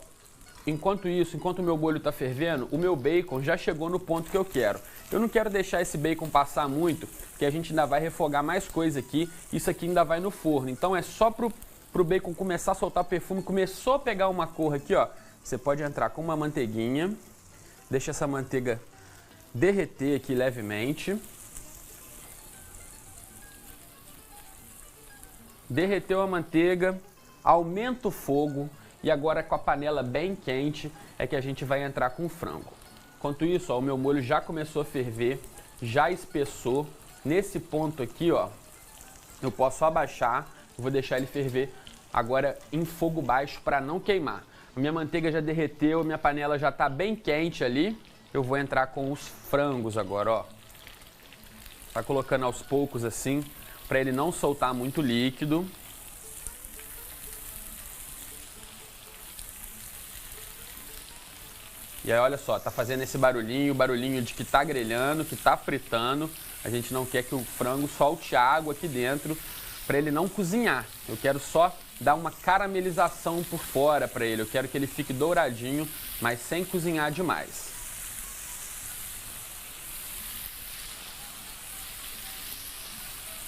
enquanto o meu molho está fervendo, o meu bacon já chegou no ponto que eu quero. Eu não quero deixar esse bacon passar muito, porque a gente ainda vai refogar mais coisa aqui. Isso aqui ainda vai no forno. Então é só pro bacon começar a soltar perfume. Começou a pegar uma cor aqui, ó. Você pode entrar com uma manteiguinha. Deixa essa manteiga derreter aqui levemente. Derreteu a manteiga, aumenta o fogo. E agora com a panela bem quente é que a gente vai entrar com o frango. Enquanto isso, ó, o meu molho já começou a ferver, já espessou. Nesse ponto aqui, ó, eu posso abaixar, vou deixar ele ferver agora em fogo baixo para não queimar. A minha manteiga já derreteu, a minha panela já está bem quente ali. Eu vou entrar com os frangos agora, ó. Vai colocando aos poucos assim, para ele não soltar muito líquido. E aí, olha só, tá fazendo esse barulhinho, o barulhinho de que tá grelhando, que tá fritando. A gente não quer que o frango solte água aqui dentro para ele não cozinhar. Eu quero só dar uma caramelização por fora para ele. Eu quero que ele fique douradinho, mas sem cozinhar demais.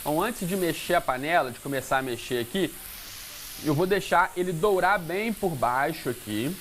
Então, antes de mexer a panela, de começar a mexer aqui, eu vou deixar ele dourar bem por baixo aqui.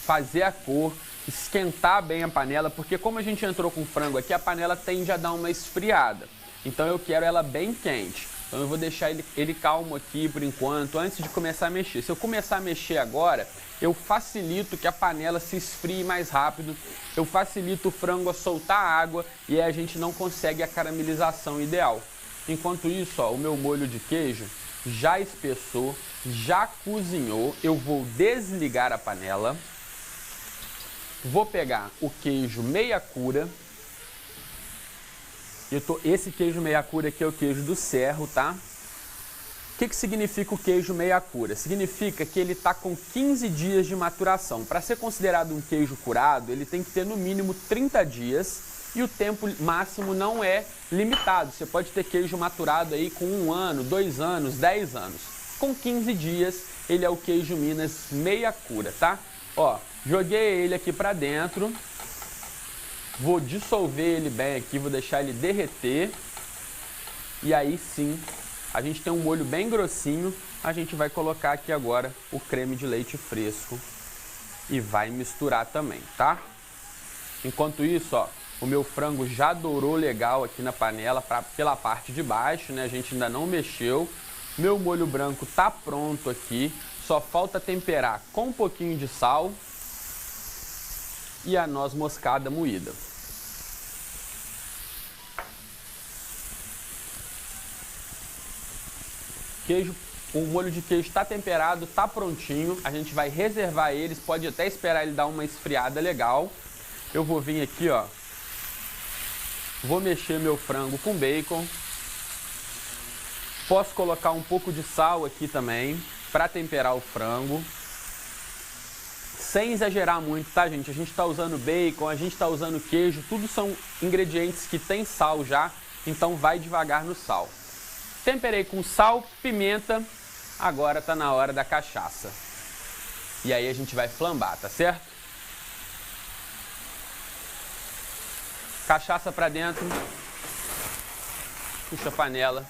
fazer a cor, esquentar bem a panela, porque como a gente entrou com frango aqui, a panela tende a dar uma esfriada. Então eu quero ela bem quente. Então eu vou deixar ele calmo aqui por enquanto, antes de começar a mexer. Se eu começar a mexer agora, eu facilito que a panela se esfrie mais rápido, eu facilito o frango a soltar água e aí a gente não consegue a caramelização ideal. Enquanto isso, ó, o meu molho de queijo já espessou, já cozinhou. Eu vou desligar a panela, vou pegar o queijo meia cura. Esse queijo meia cura aqui é o queijo do Cerro, tá? O que significa o queijo meia cura? Significa que ele está com 15 dias de maturação. Para ser considerado um queijo curado, ele tem que ter no mínimo 30 dias e o tempo máximo não é limitado. Você pode ter queijo maturado aí com 1 ano, 2 anos, 10 anos. Com 15 dias, ele é o queijo Minas meia cura, tá? Ó, joguei ele aqui para dentro. Vou dissolver ele bem aqui, vou deixar ele derreter. E aí sim, a gente tem um molho bem grossinho. A gente vai colocar aqui agora o creme de leite fresco e vai misturar também, tá? Enquanto isso, ó, o meu frango já dourou legal aqui na panela pela parte de baixo, né? A gente ainda não mexeu. Meu molho branco tá pronto aqui. Só falta temperar com um pouquinho de sal e a noz moscada moída. O molho de queijo está temperado, está prontinho. A gente vai reservar eles, pode até esperar ele dar uma esfriada legal. Eu vou vir aqui, ó. Vou mexer meu frango com bacon. Posso colocar um pouco de sal aqui também para temperar o frango. Sem exagerar muito, tá, gente? A gente está usando bacon, a gente está usando queijo, tudo são ingredientes que tem sal já, então vai devagar no sal. Temperei com sal, pimenta, agora está na hora da cachaça. E aí a gente vai flambar, tá certo? Cachaça para dentro, puxa a panela,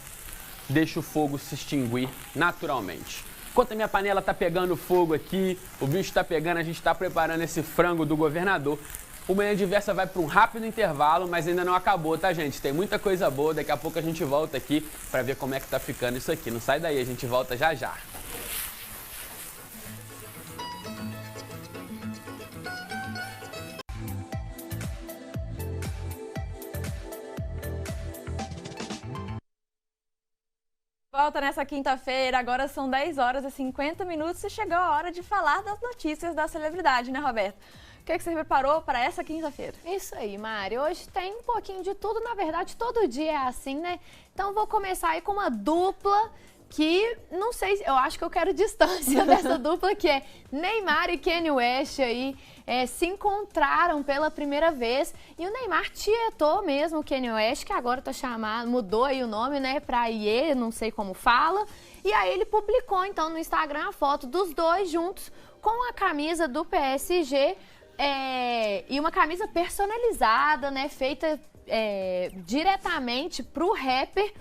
deixa o fogo se extinguir naturalmente. Enquanto a minha panela tá pegando fogo aqui, o bicho tá pegando, a gente tá preparando esse frango do governador. O Manhã Diversa vai para um rápido intervalo, mas ainda não acabou, tá, gente? Tem muita coisa boa, daqui a pouco a gente volta aqui para ver como é que tá ficando isso aqui. Não sai daí, a gente volta já já. Volta nessa quinta-feira, agora são 10 horas e 50 minutos e chegou a hora de falar das notícias da celebridade, né, Roberto? O que você preparou para essa quinta-feira? Isso aí, Mari. Hoje tem um pouquinho de tudo, na verdade, todo dia é assim, né? Então vou começar aí com uma dupla que, não sei, eu acho que eu quero distância dessa dupla, que é Neymar e Kanye West aí. Se encontraram pela primeira vez e o Neymar tietou mesmo o Kanye West, que agora tá chamado, mudou aí o nome, né, pra Ye, não sei como fala. E aí ele publicou então no Instagram a foto dos dois juntos com a camisa do PSG e uma camisa personalizada, né, feita diretamente pro rapper.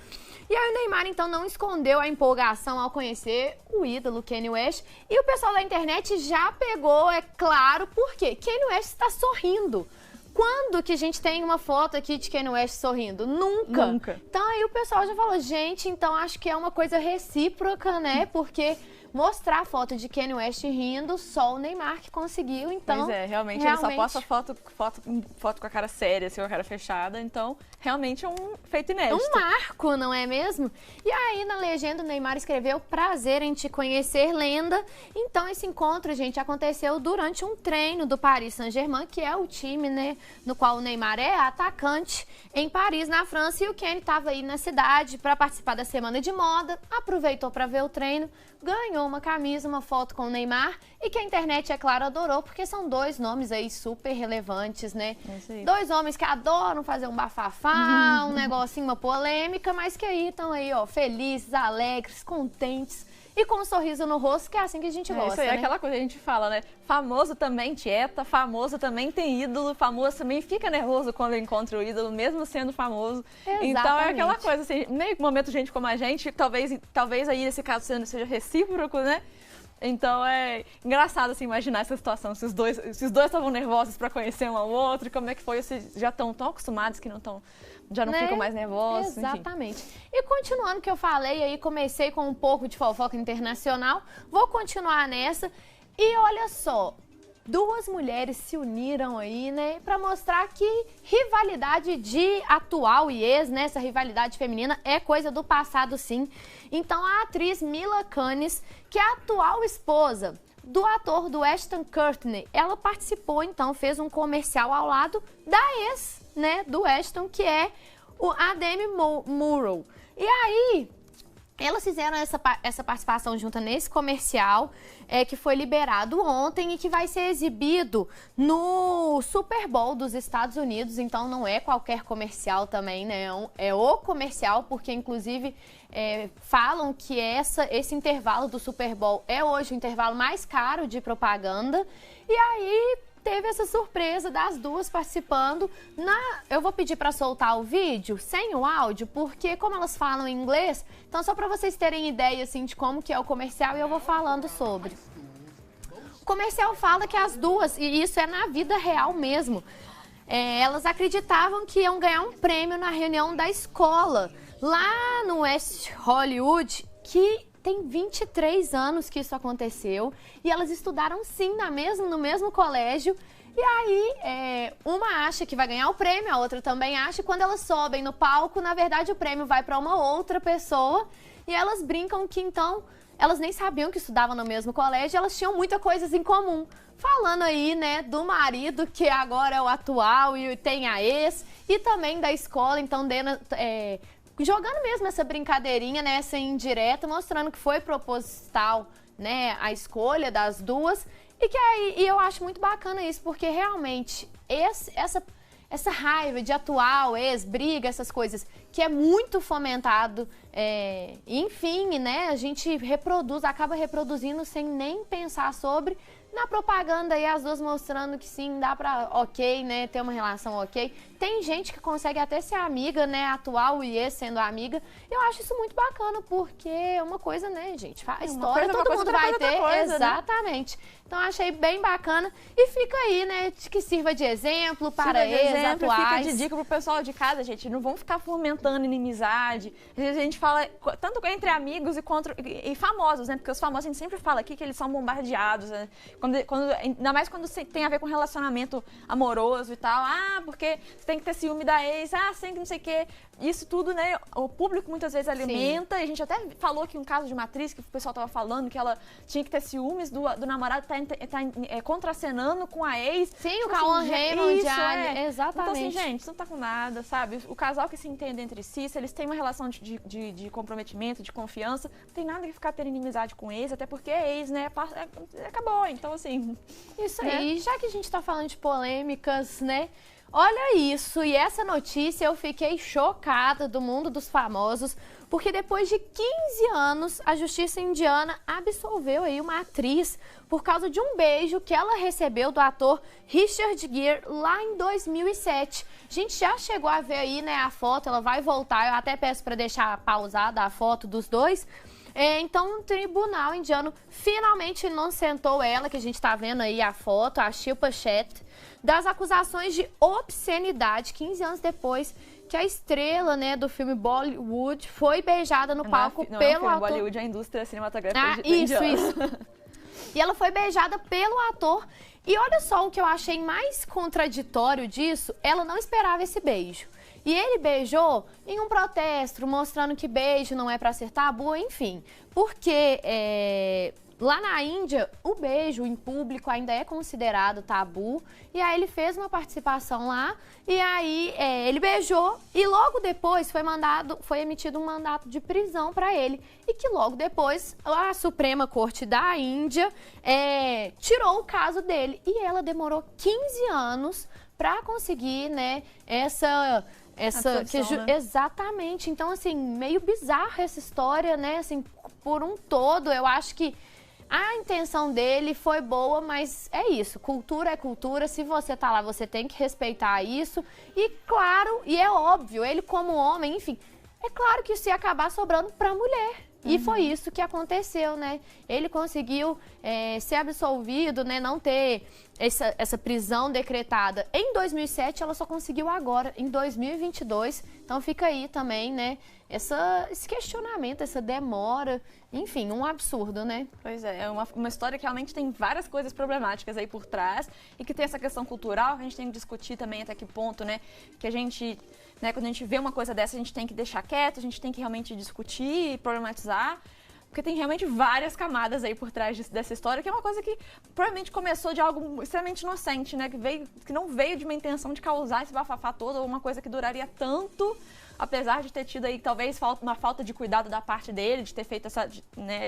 E aí o Neymar, então, não escondeu a empolgação ao conhecer o ídolo Kanye West. E o pessoal da internet já pegou, é claro, por quê? Kanye West está sorrindo. Quando que a gente tem uma foto aqui de Kanye West sorrindo? Nunca. Nunca. Então aí o pessoal já falou, gente, então acho que é uma coisa recíproca, né? Porque mostrar a foto de Kanye West rindo, só o Neymar que conseguiu, então... Pois é, realmente ele só posta foto com a cara séria, assim, com a cara fechada, então realmente é um feito inédito. Um marco, não é mesmo? E aí na legenda o Neymar escreveu: prazer em te conhecer, lenda. Então esse encontro, gente, aconteceu durante um treino do Paris Saint-Germain, que é o time, né, no qual o Neymar é atacante, em Paris, na França, e o Kanye estava aí na cidade para participar da semana de moda, aproveitou para ver o treino, ganhou uma camisa, uma foto com o Neymar, e que a internet, é claro, adorou, porque são dois nomes aí super relevantes, né? Dois homens que adoram fazer um bafafá, um negocinho, uma polêmica, mas que aí estão aí, ó, felizes, alegres, contentes e com um sorriso no rosto, que é assim que a gente gosta, isso aí, né? é aquela coisa que a gente fala, né? Famoso também tieta, famoso também tem ídolo, famoso também fica nervoso quando encontra o ídolo, mesmo sendo famoso. Exatamente. Então é aquela coisa, assim, meio que momento gente como a gente, talvez aí nesse caso seja recíproco, né? Então é engraçado assim, imaginar essa situação, se os dois estavam nervosos para conhecer um ao outro, como é que foi, ou se já estão tão acostumados que já não ficam mais nervosos. Exatamente. Enfim. E continuando o que eu falei aí, comecei com um pouco de fofoca internacional, vou continuar nessa. E olha só, duas mulheres se uniram aí, né, para mostrar que rivalidade de atual e ex, né, essa rivalidade feminina é coisa do passado, sim. Então a atriz Mila Kunis, que é a atual esposa do ator do Ashton Kutcher, ela participou, então, fez um comercial ao lado da ex, né, do Ashton, que é a Demi Moore. E aí, elas fizeram essa participação junta nesse comercial, que foi liberado ontem e que vai ser exibido no Super Bowl dos Estados Unidos. Então, não é qualquer comercial também, né? É o comercial, porque, inclusive, falam que esse intervalo do Super Bowl é hoje o intervalo mais caro de propaganda. E aí teve essa surpresa das duas participando. Eu vou pedir para soltar o vídeo sem o áudio, porque como elas falam em inglês, então só para vocês terem ideia assim de como que é o comercial, e eu vou falando sobre. O comercial fala que as duas, e isso é na vida real mesmo, elas acreditavam que iam ganhar um prêmio na reunião da escola lá no West Hollywood, que tem 23 anos que isso aconteceu, e elas estudaram sim no mesmo colégio. E aí, uma acha que vai ganhar o prêmio, a outra também acha, e quando elas sobem no palco, na verdade o prêmio vai para uma outra pessoa, e elas brincam que então elas nem sabiam que estudavam no mesmo colégio, elas tinham muitas coisas em comum. Falando aí, né, do marido, que agora é o atual e tem a ex, e também da escola, então jogando mesmo essa brincadeirinha, né, essa indireta, mostrando que foi proposital, né, a escolha das duas. E eu acho muito bacana isso, porque realmente essa raiva de atual, ex-briga, essas coisas, que é muito fomentado, enfim, né, a gente acaba reproduzindo sem nem pensar sobre. Na propaganda aí, as duas mostrando que sim, dá pra, né, ter uma relação ok. Tem gente que consegue até ser amiga, né, atual e ex sendo amiga. Eu acho isso muito bacana, porque é uma coisa, né, gente, a história todo mundo vai ter. Coisa, exatamente. Né? Então, achei bem bacana. E fica aí, né, que sirva de exemplo para ex-atuais. Fica de dica pro pessoal de casa, gente. Não vamos ficar fomentando inimizade. Às vezes a gente fala tanto entre amigos e famosos, né? Porque os famosos, a gente sempre fala aqui que eles são bombardeados, né? Ainda mais quando tem a ver com relacionamento amoroso e tal. Ah, porque você tem que ter ciúme da ex. Ah, você tem que não sei o quê. Isso tudo, né? O público muitas vezes alimenta. Sim. E a gente até falou aqui um caso de uma atriz que o pessoal tava falando que ela tinha que ter ciúmes do namorado tá contracenando com a ex. Sim, o Cauã Raymond. Exatamente. Então, assim, gente, isso não tá com nada, sabe? O casal que se entende entre si, se eles têm uma relação de comprometimento, de confiança, não tem nada que ficar tendo inimizade com ex, até porque ex, né? Acabou. Então, assim... Isso aí. Já que a gente tá falando de polêmicas, né? Olha isso, e essa notícia eu fiquei chocada do mundo dos famosos, porque depois de 15 anos, a justiça indiana absolveu aí uma atriz por causa de um beijo que ela recebeu do ator Richard Gere lá em 2007. A gente já chegou a ver aí, né, a foto, ela vai voltar, eu até peço para deixar pausada a foto dos dois. Então, o tribunal indiano finalmente inocentou ela, que a gente está vendo aí a foto, a Shilpa Shetty, das acusações de obscenidade, 15 anos depois que a estrela, né, do filme Bollywood foi beijada no palco pelo ator. Bollywood é a indústria cinematográfica isso. E ela foi beijada pelo ator. E olha só o que eu achei mais contraditório disso, ela não esperava esse beijo. E ele beijou em um protesto, mostrando que beijo não é para ser tabu, enfim. Porque lá na Índia, o beijo em público ainda é considerado tabu. E aí ele fez uma participação lá, e aí ele beijou, e logo depois foi emitido um mandato de prisão para ele. E que logo depois a Suprema Corte da Índia tirou o caso dele. E ela demorou 15 anos para conseguir, né, essa né? Exatamente. Então, assim, meio bizarra essa história, né? Assim, por um todo, eu acho que a intenção dele foi boa, mas é isso. Cultura é cultura. Se você tá lá, você tem que respeitar isso. E claro, e é óbvio, ele como homem, enfim, é claro que isso ia acabar sobrando pra mulher. E foi isso que aconteceu, né? Ele conseguiu ser absolvido, né? Não ter essa prisão decretada em 2007, ela só conseguiu agora, em 2022. Então fica aí também, né? Esse questionamento, essa demora, enfim, um absurdo, né? Pois é uma história que realmente tem várias coisas problemáticas aí por trás e que tem essa questão cultural que a gente tem que discutir também até que ponto, né? Que a gente, né, quando a gente vê uma coisa dessa, a gente tem que deixar quieto, a gente tem que realmente discutir e problematizar. Porque tem realmente várias camadas aí por trás dessa história, que é uma coisa que provavelmente começou de algo extremamente inocente, né? Que não veio de uma intenção de causar esse bafafá todo, ou uma coisa que duraria tanto, apesar de ter tido aí talvez uma falta de cuidado da parte dele, de ter feito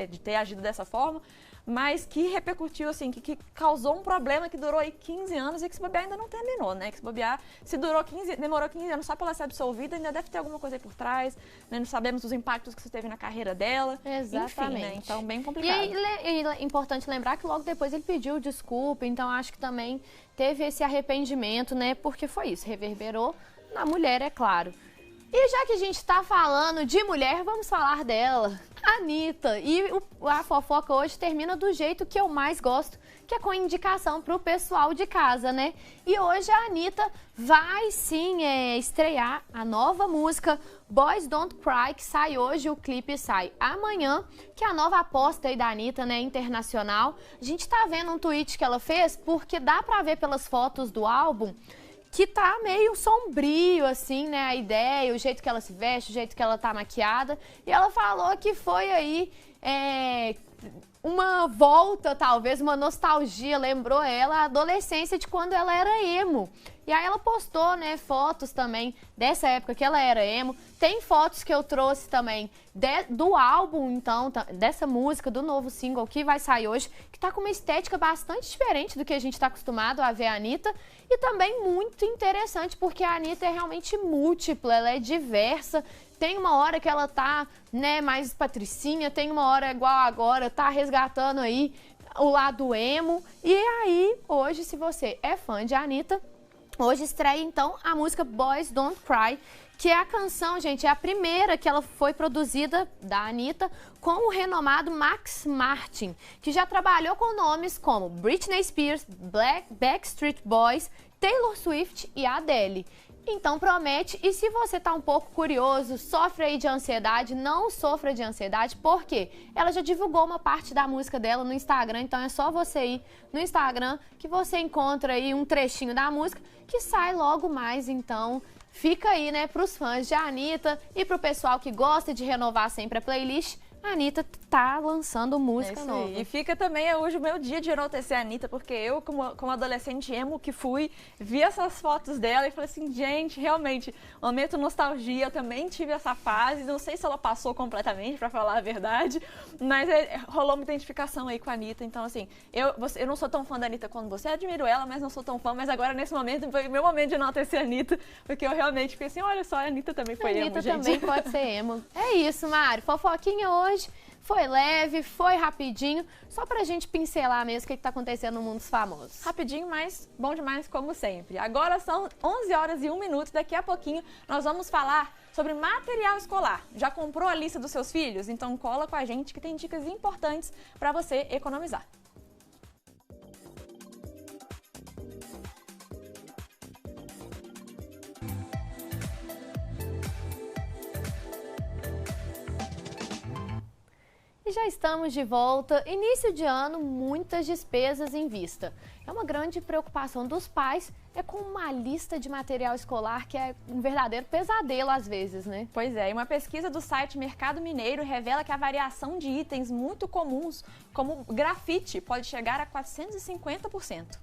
de ter agido dessa forma, mas que repercutiu, assim, que causou um problema que durou aí 15 anos e que se bobear ainda não terminou, né? Que se bobear, se demorou 15 anos só para ela ser absolvida, ainda deve ter alguma coisa aí por trás, né? Não sabemos os impactos que isso teve na carreira dela. Exatamente. Enfim, né? Então, bem complicado. E é importante lembrar que logo depois ele pediu desculpa, então acho que também teve esse arrependimento, né? Porque foi isso, reverberou na mulher, é claro. E já que a gente tá falando de mulher, vamos falar dela, Anitta. E a fofoca hoje termina do jeito que eu mais gosto, que é com indicação pro pessoal de casa, né? E hoje a Anitta vai sim estrear a nova música Boys Don't Cry, que sai hoje, o clipe sai amanhã, que é a nova aposta aí da Anitta, né, internacional. A gente tá vendo um tweet que ela fez, porque dá pra ver pelas fotos do álbum que tá meio sombrio, assim, né, a ideia, o jeito que ela se veste, o jeito que ela tá maquiada. E ela falou que foi aí uma volta, talvez, uma nostalgia, lembrou ela a adolescência de quando ela era emo. E aí ela postou, né, fotos também dessa época que ela era emo. Tem fotos que eu trouxe também do álbum, então, dessa música, do novo single que vai sair hoje, que tá com uma estética bastante diferente do que a gente tá acostumado a ver a Anitta. E também muito interessante, porque a Anitta é realmente múltipla, ela é diversa. Tem uma hora que ela tá, né, mais patricinha, tem uma hora igual agora, tá resgatando aí o lado emo. E aí, hoje, se você é fã de Anitta, hoje estreia, então, a música Boys Don't Cry, que é a canção, gente, é a primeira que ela foi produzida da Anitta com o renomado Max Martin, que já trabalhou com nomes como Britney Spears, Backstreet Boys, Taylor Swift e Adele. Então promete, e se você tá um pouco curioso, sofre aí de ansiedade, não sofra de ansiedade, porque ela já divulgou uma parte da música dela no Instagram, então é só você ir no Instagram que você encontra aí um trechinho da música que sai logo mais, então fica aí, né, pros fãs de Anitta e pro pessoal que gosta de renovar sempre a playlist. A Anitta tá lançando música nova. E fica também hoje o meu dia de enaltecer a Anitta, porque eu, como adolescente emo que fui, vi essas fotos dela e falei assim, gente, realmente, momento nostalgia, eu também tive essa fase, não sei se ela passou completamente, pra falar a verdade, mas rolou uma identificação aí com a Anitta, então assim, eu não sou tão fã da Anitta quanto você, admiro ela, mas não sou tão fã, mas agora nesse momento foi o meu momento de enaltecer a Anitta, porque eu realmente fiquei assim, olha só, a Anitta também foi emo, gente. A Anitta também pode ser emo. É isso, Mari, fofoquinha hoje. Foi leve, foi rapidinho, só pra gente pincelar mesmo o que tá acontecendo no mundo dos famosos. Rapidinho, mas bom demais como sempre. Agora são 11 horas e 1 minuto, daqui a pouquinho nós vamos falar sobre material escolar. Já comprou a lista dos seus filhos? Então cola com a gente que tem dicas importantes pra você economizar. E já estamos de volta. Início de ano, muitas despesas em vista. É uma grande preocupação dos pais, com uma lista de material escolar que é um verdadeiro pesadelo às vezes, né? Pois é, e uma pesquisa do site Mercado Mineiro revela que a variação de itens muito comuns, como grafite, pode chegar a 450%.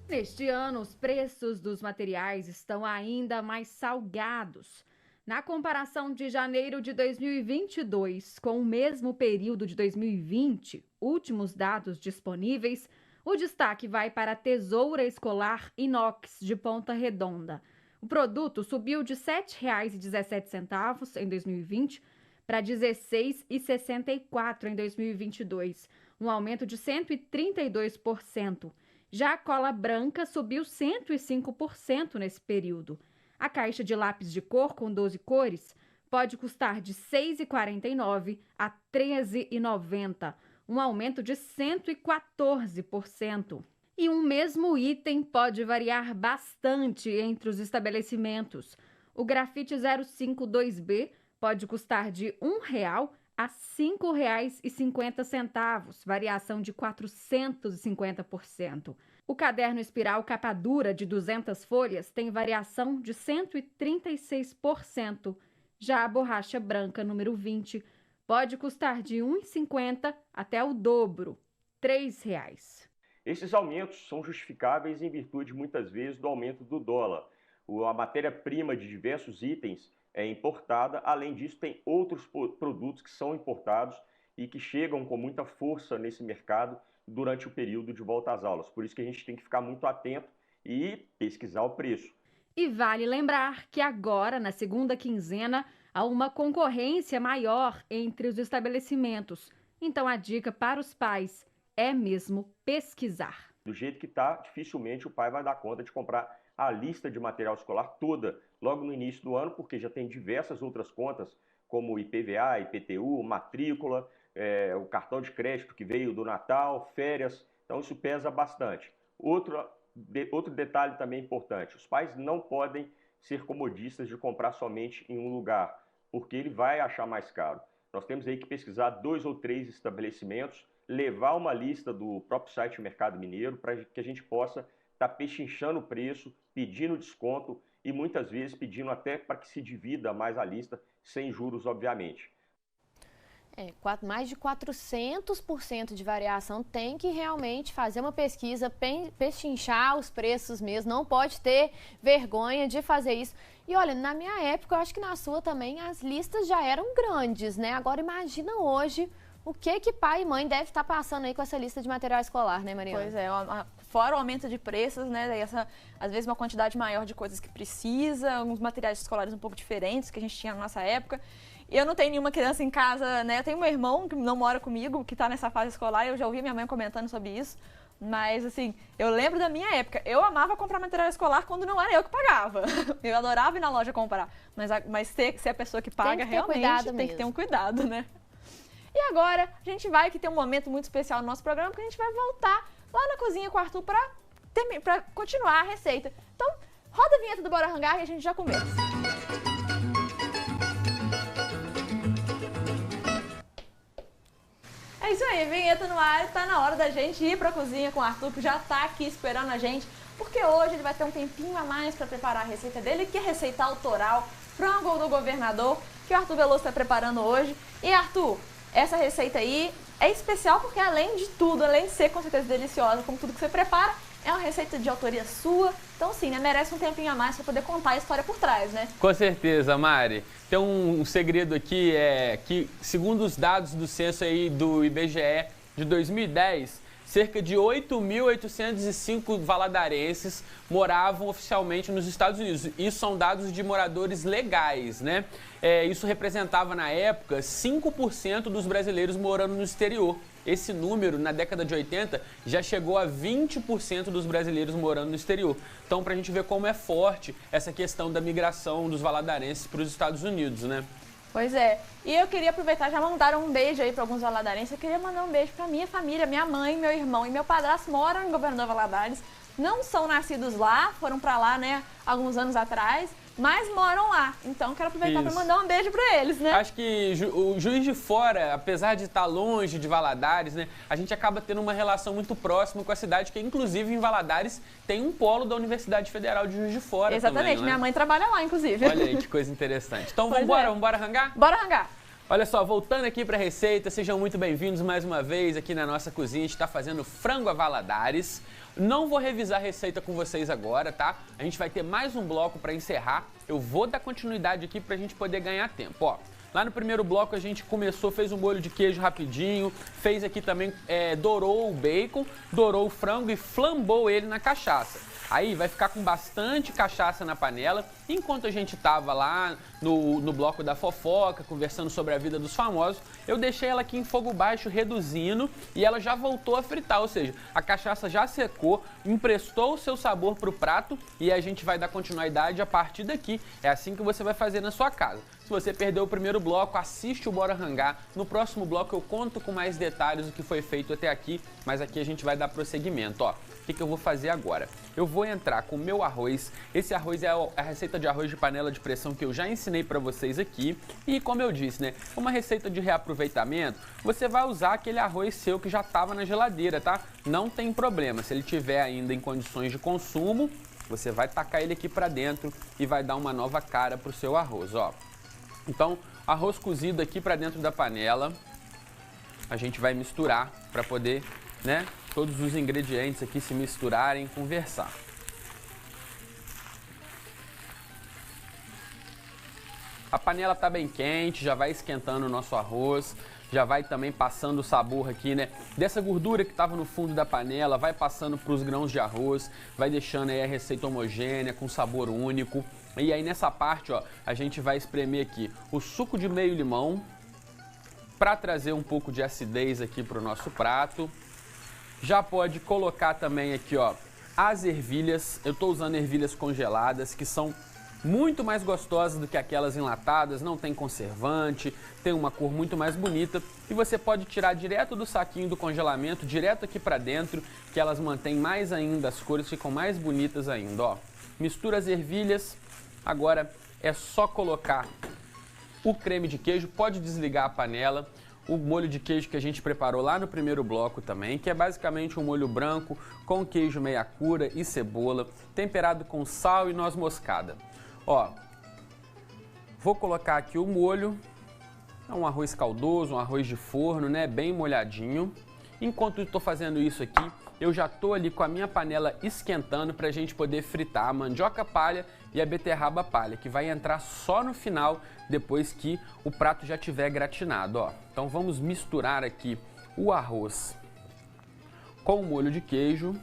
Neste ano, os preços dos materiais estão ainda mais salgados. Na comparação de janeiro de 2022 com o mesmo período de 2020, últimos dados disponíveis, o destaque vai para a tesoura escolar inox de Ponta Redonda. O produto subiu de R$ 7,17 em 2020 para R$ 16,64 em 2022, um aumento de 132%. Já a cola branca subiu 105% nesse período. A caixa de lápis de cor com 12 cores pode custar de R$ 6,49 a R$ 13,90, um aumento de 114%. E um mesmo item pode variar bastante entre os estabelecimentos. O grafite 052B pode custar de R$ 1,00 a R$ 5,50, variação de 450%. O caderno espiral capa dura de 200 folhas tem variação de 136%. Já a borracha branca número 20 pode custar de R$ 1,50 até o dobro, R$ 3,00. Esses aumentos são justificáveis em virtude, muitas vezes, do aumento do dólar. A matéria-prima de diversos itens é importada. Além disso, tem outros produtos que são importados e que chegam com muita força nesse mercado durante o período de volta às aulas. Por isso que a gente tem que ficar muito atento e pesquisar o preço. E vale lembrar que agora, na segunda quinzena, há uma concorrência maior entre os estabelecimentos. Então, a dica para os pais é mesmo pesquisar. Do jeito que está, dificilmente o pai vai dar conta de comprar a lista de material escolar toda logo no início do ano, porque já tem diversas outras contas, como IPVA, IPTU, matrícula, o cartão de crédito que veio do Natal, férias. Então, isso pesa bastante. Outro detalhe também importante: os pais não podem ser comodistas de comprar somente em um lugar, porque ele vai achar mais caro. Nós temos aí que pesquisar 2 ou 3 estabelecimentos, levar uma lista do próprio site Mercado Mineiro para que a gente possa estar pechinchando o preço, pedindo desconto e muitas vezes pedindo até para que se divida mais a lista, sem juros, obviamente. Mais de 400% de variação. Tem que realmente fazer uma pesquisa, pechinchar os preços mesmo, não pode ter vergonha de fazer isso. E olha, na minha época, eu acho que na sua também, as listas já eram grandes, né? Agora imagina hoje o que pai e mãe devem estar passando aí com essa lista de material escolar, né, Mariana? Pois é, fora o aumento de preços, né, às vezes uma quantidade maior de coisas que precisa, alguns materiais escolares um pouco diferentes que a gente tinha na nossa época. E eu não tenho nenhuma criança em casa, né, eu tenho meu irmão que não mora comigo, que está nessa fase escolar, eu já ouvi minha mãe comentando sobre isso. Mas, assim, eu lembro da minha época. Eu amava comprar material escolar quando não era eu que pagava. Eu adorava ir na loja comprar. Mas ser a pessoa que paga, realmente tem que ter um cuidado, né? E agora, a gente vai ter um momento muito especial no nosso programa, porque a gente vai voltar lá na cozinha com o Arthur para continuar a receita. Então, roda a vinheta do Bora Rangar e a gente já começa. É isso aí, vinheta no ar, tá na hora da gente ir pra cozinha com o Arthur, que já tá aqui esperando a gente, porque hoje ele vai ter um tempinho a mais para preparar a receita dele, que é receita autoral, frango do governador, que o Arthur Veloso está preparando hoje. E Arthur, essa receita aí é especial porque além de tudo, além de ser com certeza deliciosa, como tudo que você prepara, é uma receita de autoria sua. Então sim, né, merece um tempinho a mais para poder contar a história por trás, né? Com certeza, Mari. Tem um segredo aqui, que segundo os dados do censo aí do IBGE de 2010, cerca de 8.805 valadarenses moravam oficialmente nos Estados Unidos. Isso são dados de moradores legais, né? Isso representava, na época, 5% dos brasileiros morando no exterior. Esse número, na década de 80, já chegou a 20% dos brasileiros morando no exterior. Então, para a gente ver como é forte essa questão da migração dos valadarenses para os Estados Unidos, né? Pois é. E eu queria aproveitar, já mandaram um beijo aí para alguns valadarenses. Eu queria mandar um beijo para minha família, minha mãe, meu irmão e meu padrasto moram em Governador Valadares. Não são nascidos lá, foram para lá, né, alguns anos atrás, mas moram lá. Então, quero aproveitar para mandar um beijo para eles, né? Acho que o Juiz de Fora, apesar de estar longe de Valadares, né, a gente acaba tendo uma relação muito próxima com a cidade, que inclusive em Valadares tem um polo da Universidade Federal de Juiz de Fora. Exatamente, também, né? Minha mãe trabalha lá, inclusive. Olha aí que coisa interessante. Então, vambora rangar? Bora rangar! Olha só, voltando aqui para a receita, sejam muito bem-vindos mais uma vez aqui na nossa cozinha. A gente está fazendo frango a Valadares. Não vou revisar a receita com vocês agora, tá? A gente vai ter mais um bloco para encerrar. Eu vou dar continuidade aqui para a gente poder ganhar tempo, ó. Lá no primeiro bloco a gente fez um molho de queijo rapidinho, fez aqui também, dourou o bacon, dourou o frango e flambou ele na cachaça. Aí vai ficar com bastante cachaça na panela. Enquanto a gente tava lá no bloco da fofoca, conversando sobre a vida dos famosos, eu deixei ela aqui em fogo baixo, reduzindo, e ela já voltou a fritar, ou seja, a cachaça já secou, emprestou o seu sabor pro prato e a gente vai dar continuidade a partir daqui. É assim que você vai fazer na sua casa. Se você perdeu o primeiro bloco, assiste o Bora Rangar. No próximo bloco eu conto com mais detalhes do que foi feito até aqui, mas aqui a gente vai dar prosseguimento, ó. O que eu vou fazer agora? Eu vou entrar com o meu arroz. Esse arroz é a receita de arroz de panela de pressão que eu já ensinei para vocês aqui. E como eu disse, né? Uma receita de reaproveitamento, você vai usar aquele arroz seu que já estava na geladeira, tá? Não tem problema. Se ele tiver ainda em condições de consumo, você vai tacar ele aqui para dentro e vai dar uma nova cara pro seu arroz, ó. Então, arroz cozido aqui para dentro da panela. A gente vai misturar para poder, né, todos os ingredientes aqui se misturarem e conversar. A panela tá bem quente, já vai esquentando o nosso arroz, já vai também passando o sabor aqui, né, dessa gordura que estava no fundo da panela, vai passando para os grãos de arroz, vai deixando aí a receita homogênea, com sabor único. E aí nessa parte, ó, a gente vai espremer aqui o suco de meio limão para trazer um pouco de acidez aqui para o nosso prato. Já pode colocar também aqui, ó, as ervilhas. Eu estou usando ervilhas congeladas, que são muito mais gostosas do que aquelas enlatadas, não tem conservante, tem uma cor muito mais bonita. E você pode tirar direto do saquinho do congelamento, direto aqui para dentro, que elas mantêm mais ainda, as cores ficam mais bonitas ainda, ó. Mistura as ervilhas, agora é só colocar o creme de queijo, pode desligar a panela. O molho de queijo que a gente preparou lá no primeiro bloco também, que é basicamente um molho branco com queijo meia cura e cebola, temperado com sal e noz moscada. Ó, vou colocar aqui o molho, é um arroz caldoso, um arroz de forno, né, bem molhadinho. Enquanto eu estou fazendo isso aqui, eu já estou ali com a minha panela esquentando para a gente poder fritar a mandioca palha e a beterraba palha, que vai entrar só no final, depois que o prato já tiver gratinado, ó. Então vamos misturar aqui o arroz com o molho de queijo.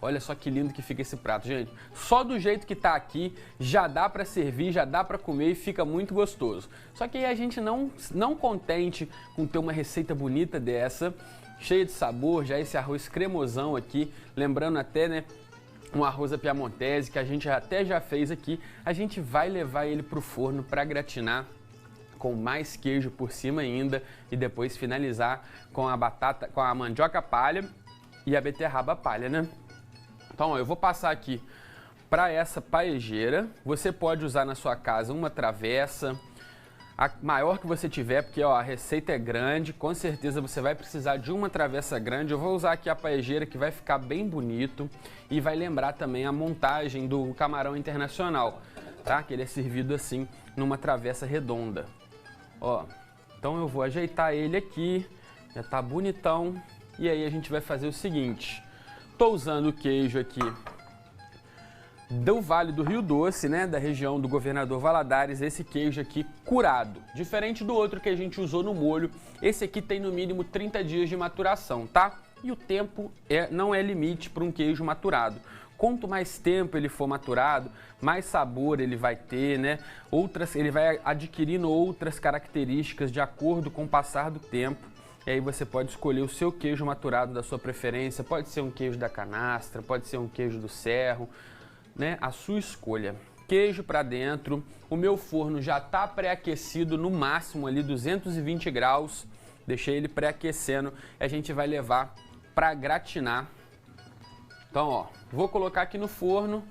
Olha só que lindo que fica esse prato, gente. Só do jeito que tá aqui, já dá para servir, já dá para comer e fica muito gostoso. Só que aí a gente não contente com ter uma receita bonita dessa, cheia de sabor, já esse arroz cremosão aqui, lembrando até, né, um arroz à piamontese que a gente até já fez aqui, a gente vai levar ele pro forno para gratinar com mais queijo por cima ainda e depois finalizar com a batata, com a mandioca palha e a beterraba palha, né? Então, ó, eu vou passar aqui para essa paejeira. Você pode usar na sua casa uma travessa, a maior que você tiver, porque ó, a receita é grande, com certeza você vai precisar de uma travessa grande. Eu vou usar aqui a paejeira, que vai ficar bem bonito e vai lembrar também a montagem do camarão internacional, tá? Que ele é servido assim, numa travessa redonda. Ó, então eu vou ajeitar ele aqui, já tá bonitão. E aí a gente vai fazer o seguinte: tô usando o queijo aqui do Vale do Rio Doce, né, da região do Governador Valadares, esse queijo aqui curado. Diferente do outro que a gente usou no molho, esse aqui tem no mínimo 30 dias de maturação, tá? E o tempo não é limite para um queijo maturado. Quanto mais tempo ele for maturado, mais sabor ele vai ter, né? Ele vai adquirindo outras características de acordo com o passar do tempo. E aí você pode escolher o seu queijo maturado da sua preferência, pode ser um queijo da canastra, pode ser um queijo do Cerro, né? A sua escolha. Queijo para dentro, o meu forno já está pré-aquecido no máximo ali 220 graus, deixei ele pré-aquecendo e a gente vai levar para gratinar. Então, ó, vou colocar aqui no forno,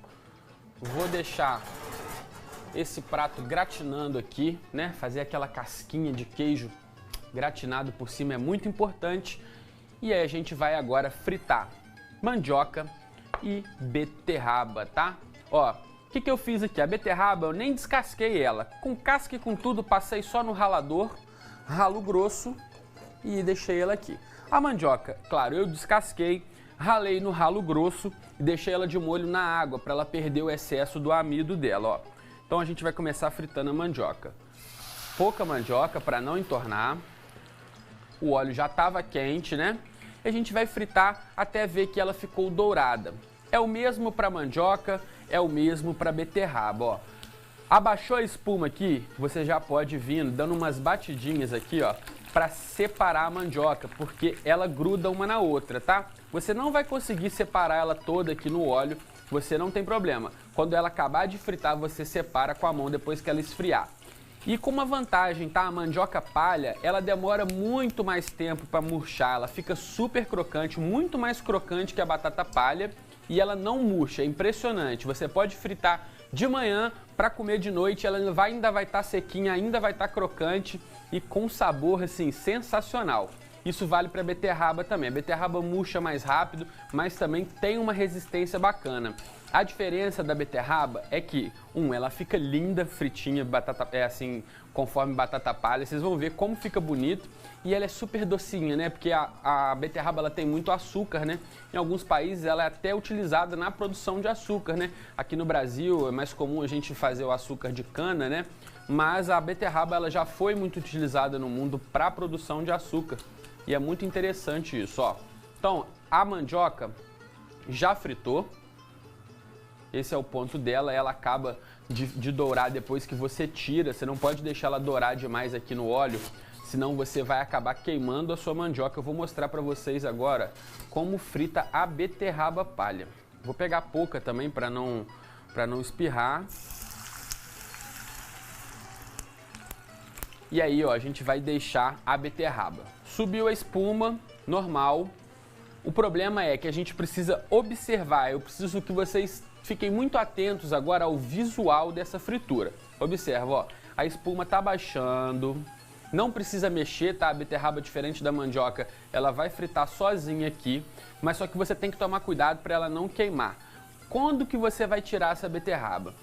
vou deixar esse prato gratinando aqui, né? Fazer aquela casquinha de queijo gratinado por cima é muito importante. E aí a gente vai agora fritar mandioca e beterraba, tá? Ó, o que eu fiz aqui? A beterraba eu nem descasquei ela. Com casca e com tudo, passei só no ralador, ralo grosso, e deixei ela aqui. A mandioca, claro, eu descasquei, ralei no ralo grosso e deixei ela de molho na água para ela perder o excesso do amido dela, ó. Então a gente vai começar fritando a mandioca. Pouca mandioca para não entornar. O óleo já estava quente, né? E a gente vai fritar até ver que ela ficou dourada. É o mesmo para mandioca, é o mesmo para beterraba, ó. Abaixou a espuma aqui, você já pode vir dando umas batidinhas aqui, ó, para separar a mandioca, porque ela gruda uma na outra, tá? Você não vai conseguir separar ela toda aqui no óleo, você não tem problema. Quando ela acabar de fritar, você separa com a mão depois que ela esfriar. E com uma vantagem, tá? A mandioca palha, ela demora muito mais tempo para murchar, ela fica super crocante, muito mais crocante que a batata palha e ela não murcha, é impressionante. Você pode fritar de manhã para comer de noite, ela ainda vai estar sequinha, ainda vai estar crocante e com sabor assim sensacional. Isso vale para a beterraba também. A beterraba murcha mais rápido, mas também tem uma resistência bacana. A diferença da beterraba é que, ela fica linda, fritinha, assim, conforme batata palha. Vocês vão ver como fica bonito. E ela é super docinha, né? Porque a beterraba ela tem muito açúcar, né? Em alguns países ela é até utilizada na produção de açúcar, né? Aqui no Brasil é mais comum a gente fazer o açúcar de cana, né? Mas a beterraba ela já foi muito utilizada no mundo para a produção de açúcar. E é muito interessante isso, ó. Então, a mandioca já fritou. Esse é o ponto dela, ela acaba de dourar depois que você tira. Você não pode deixar ela dourar demais aqui no óleo, senão você vai acabar queimando a sua mandioca. Eu vou mostrar para vocês agora como frita a beterraba palha. Vou pegar pouca também para não espirrar. E aí, ó, a gente vai deixar a beterraba. Subiu a espuma, normal. O problema é que a gente precisa observar, eu preciso que vocês fiquem muito atentos agora ao visual dessa fritura. Observa, ó, a espuma tá baixando, não precisa mexer, tá? A beterraba, diferente da mandioca, ela vai fritar sozinha aqui, mas só que você tem que tomar cuidado para ela não queimar. Quando que você vai tirar essa beterraba?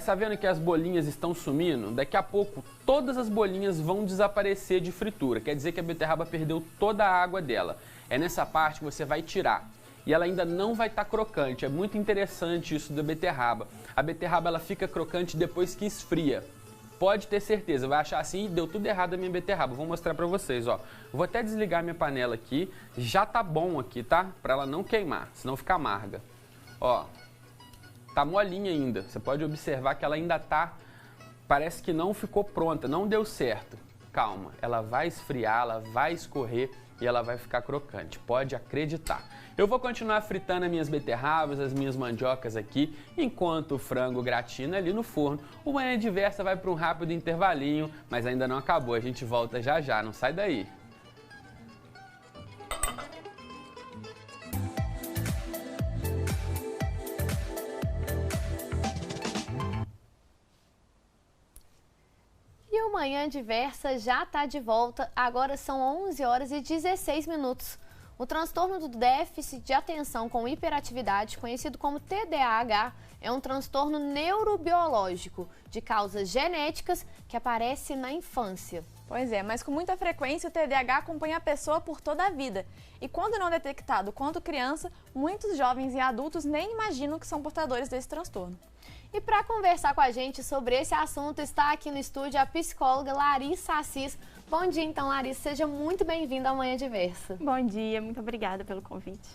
Tá vendo que as bolinhas estão sumindo? Daqui a pouco todas as bolinhas vão desaparecer de fritura, quer dizer que a beterraba perdeu toda a água dela. É nessa parte que você vai tirar. E ela ainda não vai estar crocante, é muito interessante isso da beterraba. A beterraba ela fica crocante depois que esfria. Pode ter certeza, vai achar assim, deu tudo errado a minha beterraba. Vou mostrar pra vocês, ó. Vou até desligar minha panela aqui, já tá bom aqui, tá? Pra ela não queimar, senão fica amarga. Ó, tá molinha ainda, você pode observar que ela ainda tá, parece que não ficou pronta, não deu certo. Calma, ela vai esfriar, ela vai escorrer e ela vai ficar crocante, pode acreditar. Eu vou continuar fritando as minhas beterrabas, as minhas mandiocas aqui, enquanto o frango gratina ali no forno. O Manhã Diversa vai para um rápido intervalinho, mas ainda não acabou, a gente volta já já, não sai daí. E o Manhã Diversa já está de volta, agora são 11 horas e 16 minutos. O transtorno do déficit de atenção com hiperatividade, conhecido como TDAH, é um transtorno neurobiológico de causas genéticas que aparece na infância. Pois é, mas com muita frequência o TDAH acompanha a pessoa por toda a vida. E quando não detectado quando criança, muitos jovens e adultos nem imaginam que são portadores desse transtorno. E para conversar com a gente sobre esse assunto, está aqui no estúdio a psicóloga Larissa Assis. Bom dia, então, Larissa. Seja muito bem-vinda ao Manhã Diversa. Bom dia, muito obrigada pelo convite.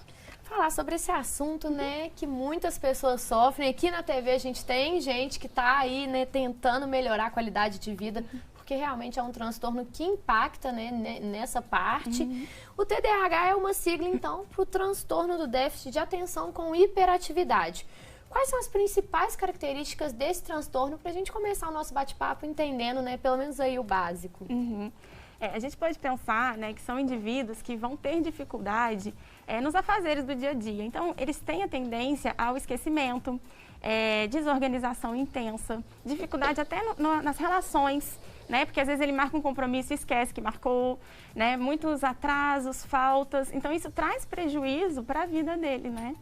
Falar sobre esse assunto, né, que muitas pessoas sofrem. Aqui na TV a gente tem gente que está aí, né, tentando melhorar a qualidade de vida, porque realmente é um transtorno que impacta, né, nessa parte. O TDAH é uma sigla, então, para o transtorno do déficit de atenção com hiperatividade. Quais são as principais características desse transtorno para a gente começar o nosso bate-papo entendendo, né, pelo menos aí o básico? A gente pode pensar, né, que são indivíduos que vão ter dificuldade nos afazeres do dia a dia. Então, eles têm a tendência ao esquecimento, desorganização intensa, dificuldade até nas relações, né, porque às vezes ele marca um compromisso e esquece que marcou, né, muitos atrasos, faltas. Então, isso traz prejuízo para a vida dele, né?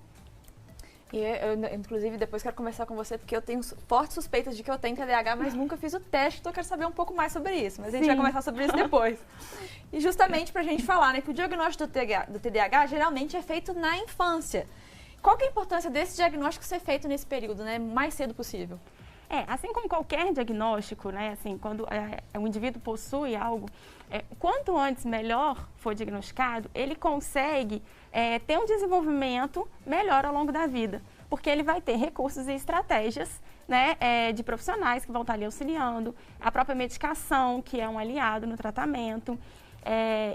E eu, inclusive, depois quero conversar com você, porque eu tenho fortes suspeitas de que eu tenho TDAH, mas nunca fiz o teste, então eu quero saber um pouco mais sobre isso. Mas a gente vai conversar sobre isso depois. E justamente pra gente falar, né, que o diagnóstico do TDAH geralmente é feito na infância. Qual que é a importância desse diagnóstico ser feito nesse período, né, mais cedo possível? Assim como qualquer diagnóstico, né, assim, quando um indivíduo possui algo, quanto antes melhor for diagnosticado, ele consegue ter um desenvolvimento melhor ao longo da vida. porque ele vai ter recursos e estratégias, né, de profissionais que vão estar ali auxiliando, a própria medicação, que é um aliado no tratamento,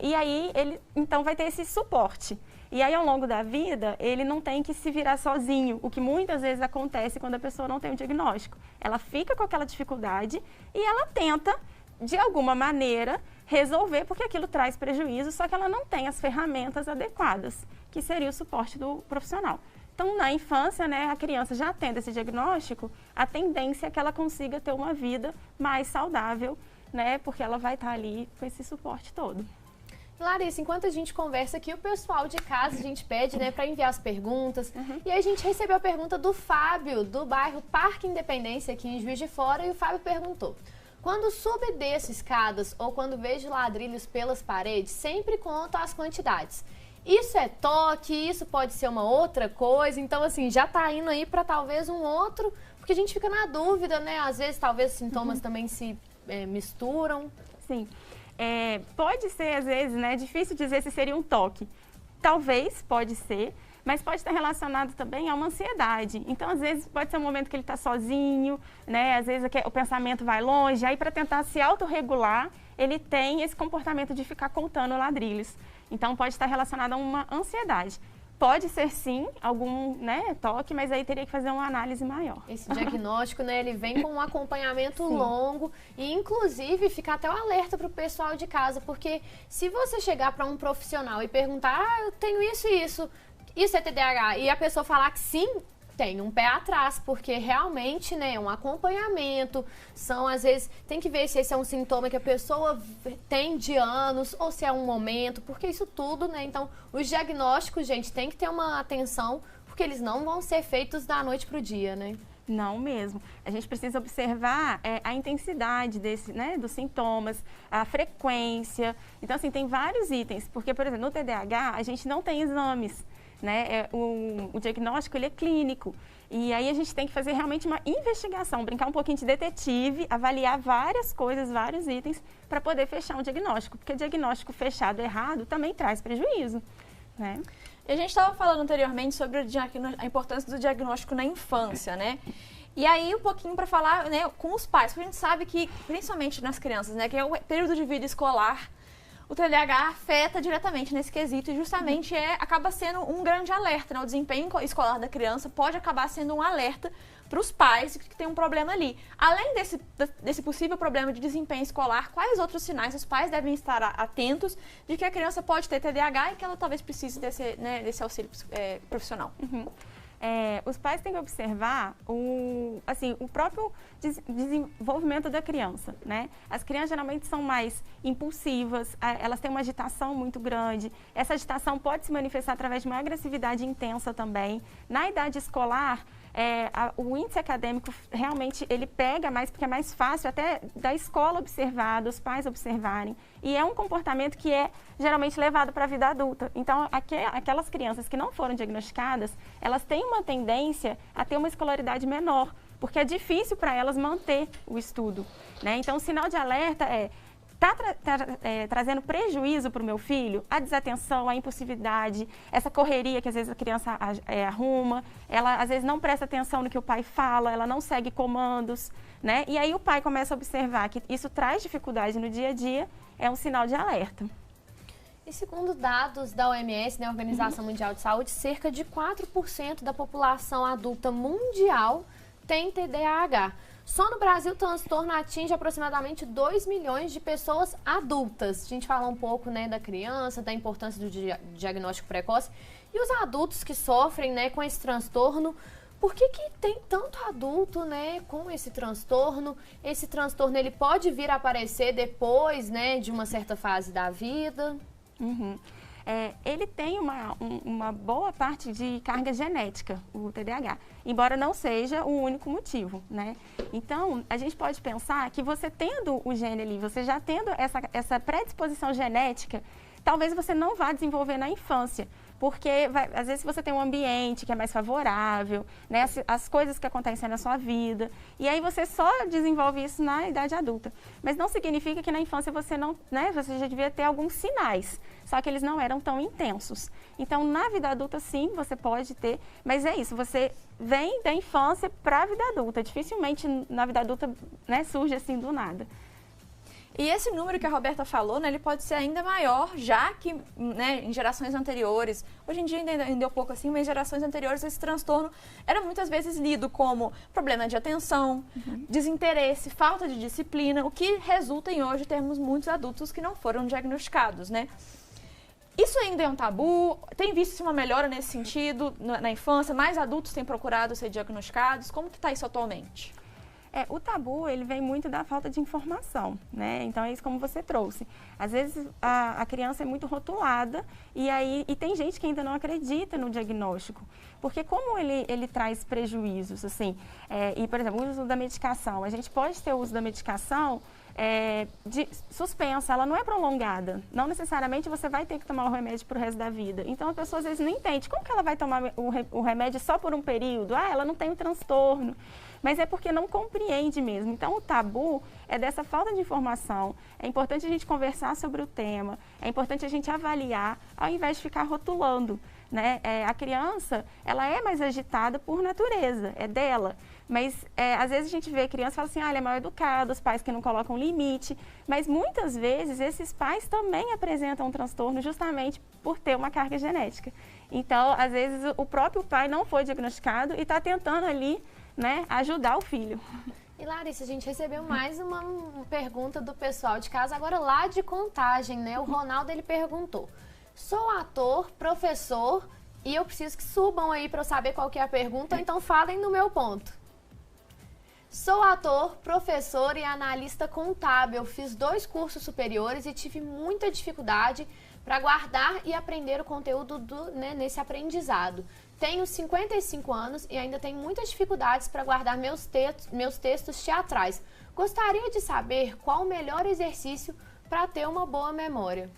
e aí ele então vai ter esse suporte. E aí, ao longo da vida, ele não tem que se virar sozinho, o que muitas vezes acontece quando a pessoa não tem o diagnóstico. Ela fica com aquela dificuldade e ela tenta, de alguma maneira, resolver, porque aquilo traz prejuízo, só que ela não tem as ferramentas adequadas, que seria o suporte do profissional. Então, na infância, né, a criança já tendo esse diagnóstico, a tendência é que ela consiga ter uma vida mais saudável, né, porque ela vai estar ali com esse suporte todo. Larissa, enquanto a gente conversa aqui, o pessoal de casa, a gente pede, né, para enviar as perguntas. E aí a gente recebeu a pergunta do Fábio, do bairro Parque Independência, aqui em Juiz de Fora, e o Fábio perguntou: quando subo e desço escadas ou quando vejo ladrilhos pelas paredes, sempre conto as quantidades. Isso é toque? Isso pode ser uma outra coisa? Então, assim, já tá indo aí para talvez um outro, porque a gente fica na dúvida, né? Às vezes, talvez os sintomas também se misturam. Sim. Pode ser, às vezes, né, difícil dizer se seria um toque. Talvez, pode ser, mas pode estar relacionado também a uma ansiedade. Então, às vezes, pode ser um momento que ele está sozinho, né, às vezes o pensamento vai longe, aí para tentar se autorregular, ele tem esse comportamento de ficar contando ladrilhos. Então, pode estar relacionado a uma ansiedade. Pode ser, sim, algum, né, toque, mas aí teria que fazer uma análise maior. Esse diagnóstico, né, ele vem com um acompanhamento longo e, inclusive, fica até um alerta para o pessoal de casa, porque se você chegar para um profissional e perguntar, eu tenho isso e isso é TDAH, e a pessoa falar que sim, tem um pé atrás, porque realmente, né, é um acompanhamento, às vezes, tem que ver se esse é um sintoma que a pessoa tem de anos, ou se é um momento, porque isso tudo, né, então, os diagnósticos, gente, tem que ter uma atenção, porque eles não vão ser feitos da noite pro dia, né? Não mesmo. A gente precisa observar a intensidade dos sintomas, a frequência. Então, assim, tem vários itens, porque, por exemplo, no TDAH, a gente não tem exames, né? O diagnóstico, ele é clínico, e aí a gente tem que fazer realmente uma investigação, brincar um pouquinho de detetive, avaliar várias coisas, vários itens, para poder fechar um diagnóstico, porque diagnóstico fechado errado também traz prejuízo, né? E a gente estava falando anteriormente sobre a importância do diagnóstico na infância, né? E aí um pouquinho para falar, né, com os pais, porque a gente sabe que, principalmente nas crianças, né, que é o período de vida escolar, o TDAH afeta diretamente nesse quesito e justamente acaba sendo um grande alerta, né? O desempenho escolar da criança pode acabar sendo um alerta para os pais que tem um problema ali. Além desse possível problema de desempenho escolar, quais outros sinais os pais devem estar atentos de que a criança pode ter TDAH e que ela talvez precise desse auxílio profissional? Os pais têm que observar o próprio desenvolvimento da criança, né? As crianças geralmente são mais impulsivas, elas têm uma agitação muito grande. Essa agitação pode se manifestar através de uma agressividade intensa também. Na idade escolar, o índice acadêmico realmente ele pega mais, porque é mais fácil até da escola observar, dos pais observarem. E é um comportamento que é geralmente levado para a vida adulta. Então, aquelas crianças que não foram diagnosticadas, elas têm uma tendência a ter uma escolaridade menor, porque é difícil para elas manter o estudo, né? Então, o sinal de alerta trazendo prejuízo para o meu filho, a desatenção, a impulsividade, essa correria que às vezes a criança arruma, ela às vezes não presta atenção no que o pai fala, ela não segue comandos, né? E aí o pai começa a observar que isso traz dificuldade no dia a dia, é um sinal de alerta. E segundo dados da OMS, né, Organização Mundial de Saúde, cerca de 4% da população adulta mundial tem TDAH. Só no Brasil, o transtorno atinge aproximadamente 2 milhões de pessoas adultas. A gente fala um pouco, né, da criança, da importância do diagnóstico precoce. E os adultos que sofrem, né, com esse transtorno, por que tem tanto adulto, né, com esse transtorno? Esse transtorno ele pode vir a aparecer depois, né, de uma certa fase da vida? Ele tem uma boa parte de carga genética, o TDAH, embora não seja o único motivo, né? Então, a gente pode pensar que você tendo o gene ali, você já tendo essa predisposição genética, talvez você não vá desenvolver na infância, Porque, às vezes, você tem um ambiente que é mais favorável, né? As coisas que acontecem na sua vida. E aí você só desenvolve isso na idade adulta. Mas não significa que na infância você não, né? Você já devia ter alguns sinais, só que eles não eram tão intensos. Então, na vida adulta, sim, você pode ter, mas é isso, você vem da infância para a vida adulta. Dificilmente na vida adulta, né, surge assim do nada. E esse número que a Roberta falou, né, ele pode ser ainda maior, já que, né, em gerações anteriores, hoje em dia ainda é um pouco assim, mas em gerações anteriores esse transtorno era muitas vezes lido como problema de atenção, desinteresse, falta de disciplina, o que resulta em hoje termos muitos adultos que não foram diagnosticados, né? Isso ainda é um tabu? Tem visto uma melhora nesse sentido na infância? Mais adultos têm procurado ser diagnosticados? Como que está isso atualmente? O tabu, ele vem muito da falta de informação, né? Então, é isso como você trouxe. Às vezes, a criança é muito rotulada e tem gente que ainda não acredita no diagnóstico. Porque como ele traz prejuízos, assim, e, por exemplo, o uso da medicação. A gente pode ter o uso da medicação suspensa, ela não é prolongada. Não necessariamente você vai ter que tomar o remédio para o resto da vida. Então, a pessoa às vezes não entende. Como que ela vai tomar o remédio só por um período? Ela não tem um transtorno. Mas é porque não compreende mesmo. Então, o tabu é dessa falta de informação. É importante a gente conversar sobre o tema, é importante a gente avaliar, ao invés de ficar rotulando, né? A criança, ela é mais agitada por natureza, é dela. Mas, às vezes, a gente vê a criança e fala assim, ele é mal educado, os pais que não colocam limite. Mas, muitas vezes, esses pais também apresentam um transtorno justamente por ter uma carga genética. Então, às vezes, o próprio pai não foi diagnosticado e está tentando ali, né, ajudar o filho. E Larissa, a gente recebeu mais uma pergunta do pessoal de casa, agora lá de Contagem, né? O Ronaldo, ele perguntou: sou ator, professor, e eu preciso que subam aí para eu saber qual que é a pergunta, então falem no meu ponto. Sou ator, professor e analista contábil. Fiz 2 cursos superiores e tive muita dificuldade para guardar e aprender o conteúdo nesse aprendizado. Tenho 55 anos e ainda tenho muitas dificuldades para guardar meus textos teatrais. Gostaria de saber qual o melhor exercício para ter uma boa memória.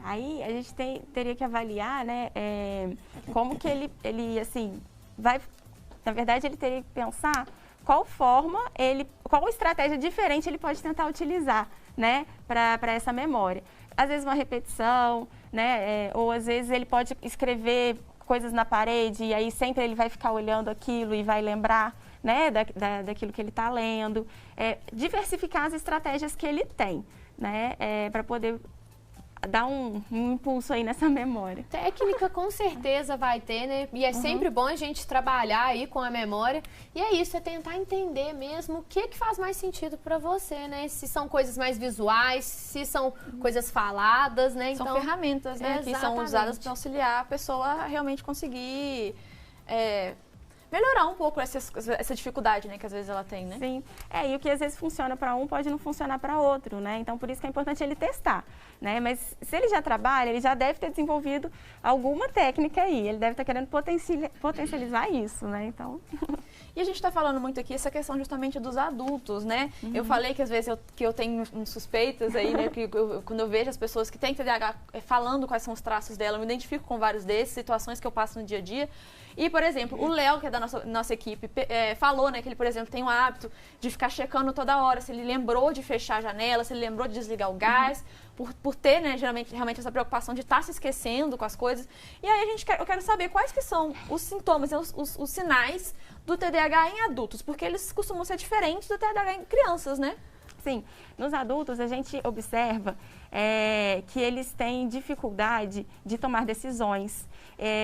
Aí a gente teria que avaliar, né, como que ele assim, vai... Na verdade, ele teria que pensar qual estratégia diferente ele pode tentar utilizar, né, para essa memória. Às vezes uma repetição, né, ou às vezes ele pode escrever coisas na parede e aí sempre ele vai ficar olhando aquilo e vai lembrar, né, daquilo que ele está lendo. Diversificar as estratégias que ele tem, né, para poder dar um impulso aí nessa memória. Técnica com certeza vai ter, né? E é sempre bom a gente trabalhar aí com a memória. E é isso, é tentar entender mesmo o que faz mais sentido para você, né? Se são coisas mais visuais, se são coisas faladas, né? São ferramentas, né? Que são usadas para auxiliar a pessoa a realmente conseguir melhorar um pouco essa dificuldade, né, que às vezes ela tem, né? Sim. E o que às vezes funciona para um pode não funcionar para outro, né? Então, por isso que é importante ele testar, né? Mas se ele já trabalha, ele já deve ter desenvolvido alguma técnica aí. Ele deve estar querendo potencializar isso, né? Então... E a gente está falando muito aqui essa questão justamente dos adultos, né? Eu falei que às vezes eu tenho suspeitas aí, né? Que quando eu vejo as pessoas que têm TDAH falando quais são os traços dela, eu me identifico com vários desses, situações que eu passo no dia a dia. E, por exemplo, o Léo, que é da nossa equipe, falou, né, que ele, por exemplo, tem o hábito de ficar checando toda hora se ele lembrou de fechar a janela, se ele lembrou de desligar o gás, por ter, né, realmente essa preocupação de estar se esquecendo com as coisas. E aí eu quero saber quais que são os sintomas, os sinais do TDAH em adultos, porque eles costumam ser diferentes do TDAH em crianças, né? Sim, nos adultos a gente observa que eles têm dificuldade de tomar decisões.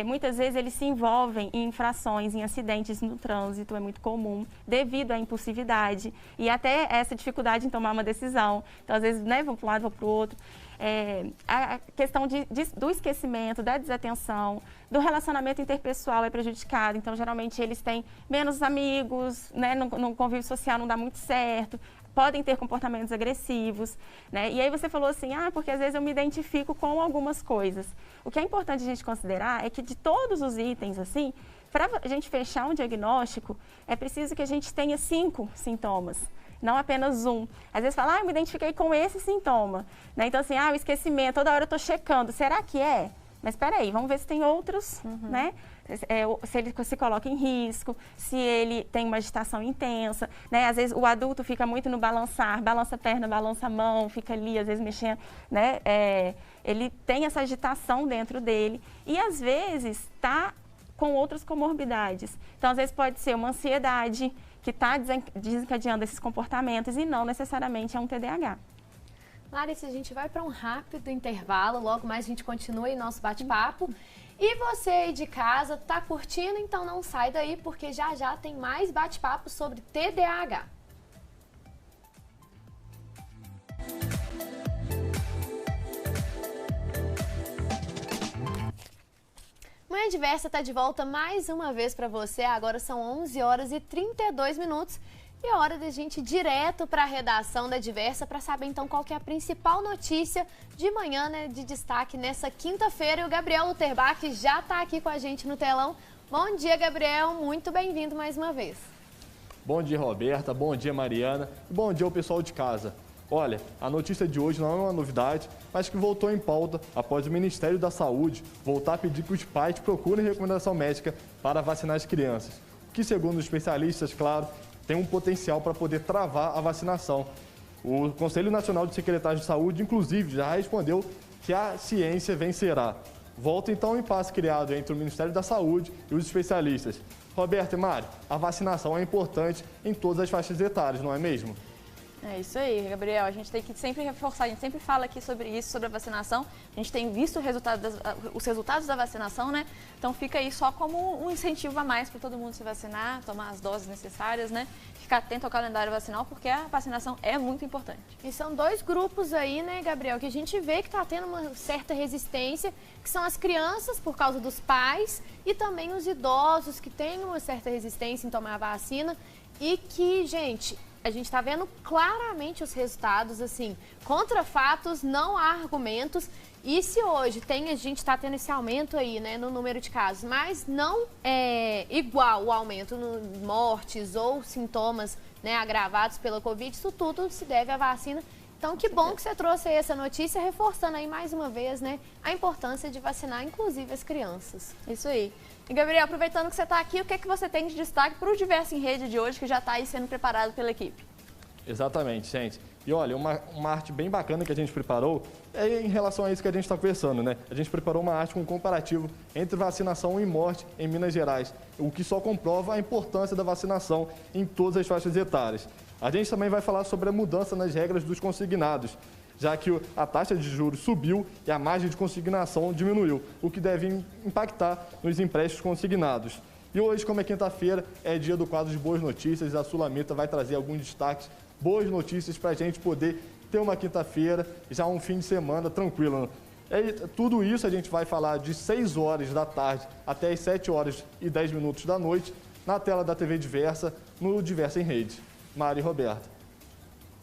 Muitas vezes eles se envolvem em infrações, em acidentes no trânsito, é muito comum, devido à impulsividade e até essa dificuldade em tomar uma decisão. Então, às vezes, né, vão para um lado, vão para o outro. A questão do esquecimento, da desatenção, do relacionamento interpessoal é prejudicado. Então, geralmente, eles têm menos amigos, né, no convívio social não dá muito certo, podem ter comportamentos agressivos, né? E aí você falou assim, porque às vezes eu me identifico com algumas coisas. O que é importante a gente considerar é que de todos os itens, assim, para a gente fechar um diagnóstico, é preciso que a gente tenha 5 sintomas, não apenas um. Às vezes fala, eu me identifiquei com esse sintoma, né? Então assim, o esquecimento, toda hora eu estou checando, será que é? mas espera aí, vamos ver se tem outros, né? Se ele se coloca em risco, se ele tem uma agitação intensa, né? Às vezes o adulto fica muito no balançar, balança a perna, balança a mão, fica ali, às vezes mexendo, né? Ele tem essa agitação dentro dele e às vezes está com outras comorbidades. Então, às vezes pode ser uma ansiedade que está desencadeando esses comportamentos e não necessariamente é um TDAH. Larissa, a gente vai para um rápido intervalo, logo mais a gente continua aí nosso bate-papo. E você aí de casa tá curtindo? Então não sai daí, porque já já tem mais bate-papo sobre TDAH. Manhã Diversa está de volta mais uma vez para você. Agora são 11 horas e 32 minutos. E é hora da gente ir direto para a redação da Diversa para saber então qual que é a principal notícia de manhã, né, de destaque nessa quinta-feira. E o Gabriel Luterbach já está aqui com a gente no telão. Bom dia, Gabriel. Muito bem-vindo mais uma vez. Bom dia, Roberta. Bom dia, Mariana. E bom dia ao pessoal de casa. Olha, a notícia de hoje não é uma novidade, mas que voltou em pauta após o Ministério da Saúde voltar a pedir que os pais procurem recomendação médica para vacinar as crianças. Que, segundo os especialistas, claro, tem um potencial para poder travar a vacinação. O Conselho Nacional de Secretários de Saúde, inclusive, já respondeu que a ciência vencerá. Volta então o impasse criado entre o Ministério da Saúde e os especialistas. Roberto e Mário, a vacinação é importante em todas as faixas etárias, não é mesmo? É isso aí, Gabriel. A gente tem que sempre reforçar, a gente sempre fala aqui sobre isso, sobre a vacinação. A gente tem visto os resultados da vacinação, né? Então fica aí só como um incentivo a mais para todo mundo se vacinar, tomar as doses necessárias, né? Ficar atento ao calendário vacinal, porque a vacinação é muito importante. E são dois grupos aí, né, Gabriel, que a gente vê que está tendo uma certa resistência, que são as crianças, por causa dos pais, e também os idosos, que têm uma certa resistência em tomar a vacina. E que, gente, a gente está vendo claramente os resultados, assim, contra fatos, não há argumentos. E se hoje a gente está tendo esse aumento aí, né, no número de casos, mas não é igual o aumento em mortes ou sintomas, né, agravados pela Covid, isso tudo se deve à vacina. Então, que bom que você trouxe aí essa notícia, reforçando aí mais uma vez, né, a importância de vacinar, inclusive as crianças. Isso aí. E, Gabriel, aproveitando que você está aqui, o que é que você tem de destaque para o Diversa em Rede de hoje, que já está aí sendo preparado pela equipe? Exatamente, gente. E olha, uma arte bem bacana que a gente preparou é em relação a isso que a gente está conversando, né? A gente preparou uma arte com um comparativo entre vacinação e morte em Minas Gerais, o que só comprova a importância da vacinação em todas as faixas etárias. A gente também vai falar sobre a mudança nas regras dos consignados, já que a taxa de juros subiu e a margem de consignação diminuiu, o que deve impactar nos empréstimos consignados. E hoje, como é quinta-feira, é dia do quadro de Boas Notícias, a Sulamita vai trazer alguns destaques, boas notícias para a gente poder ter uma quinta-feira, já um fim de semana tranquilo. Tudo isso a gente vai falar de 6 horas da tarde até as 7 horas e 10 minutos da noite, na tela da TV Diversa, no Diversa em Rede. Mari e Roberta.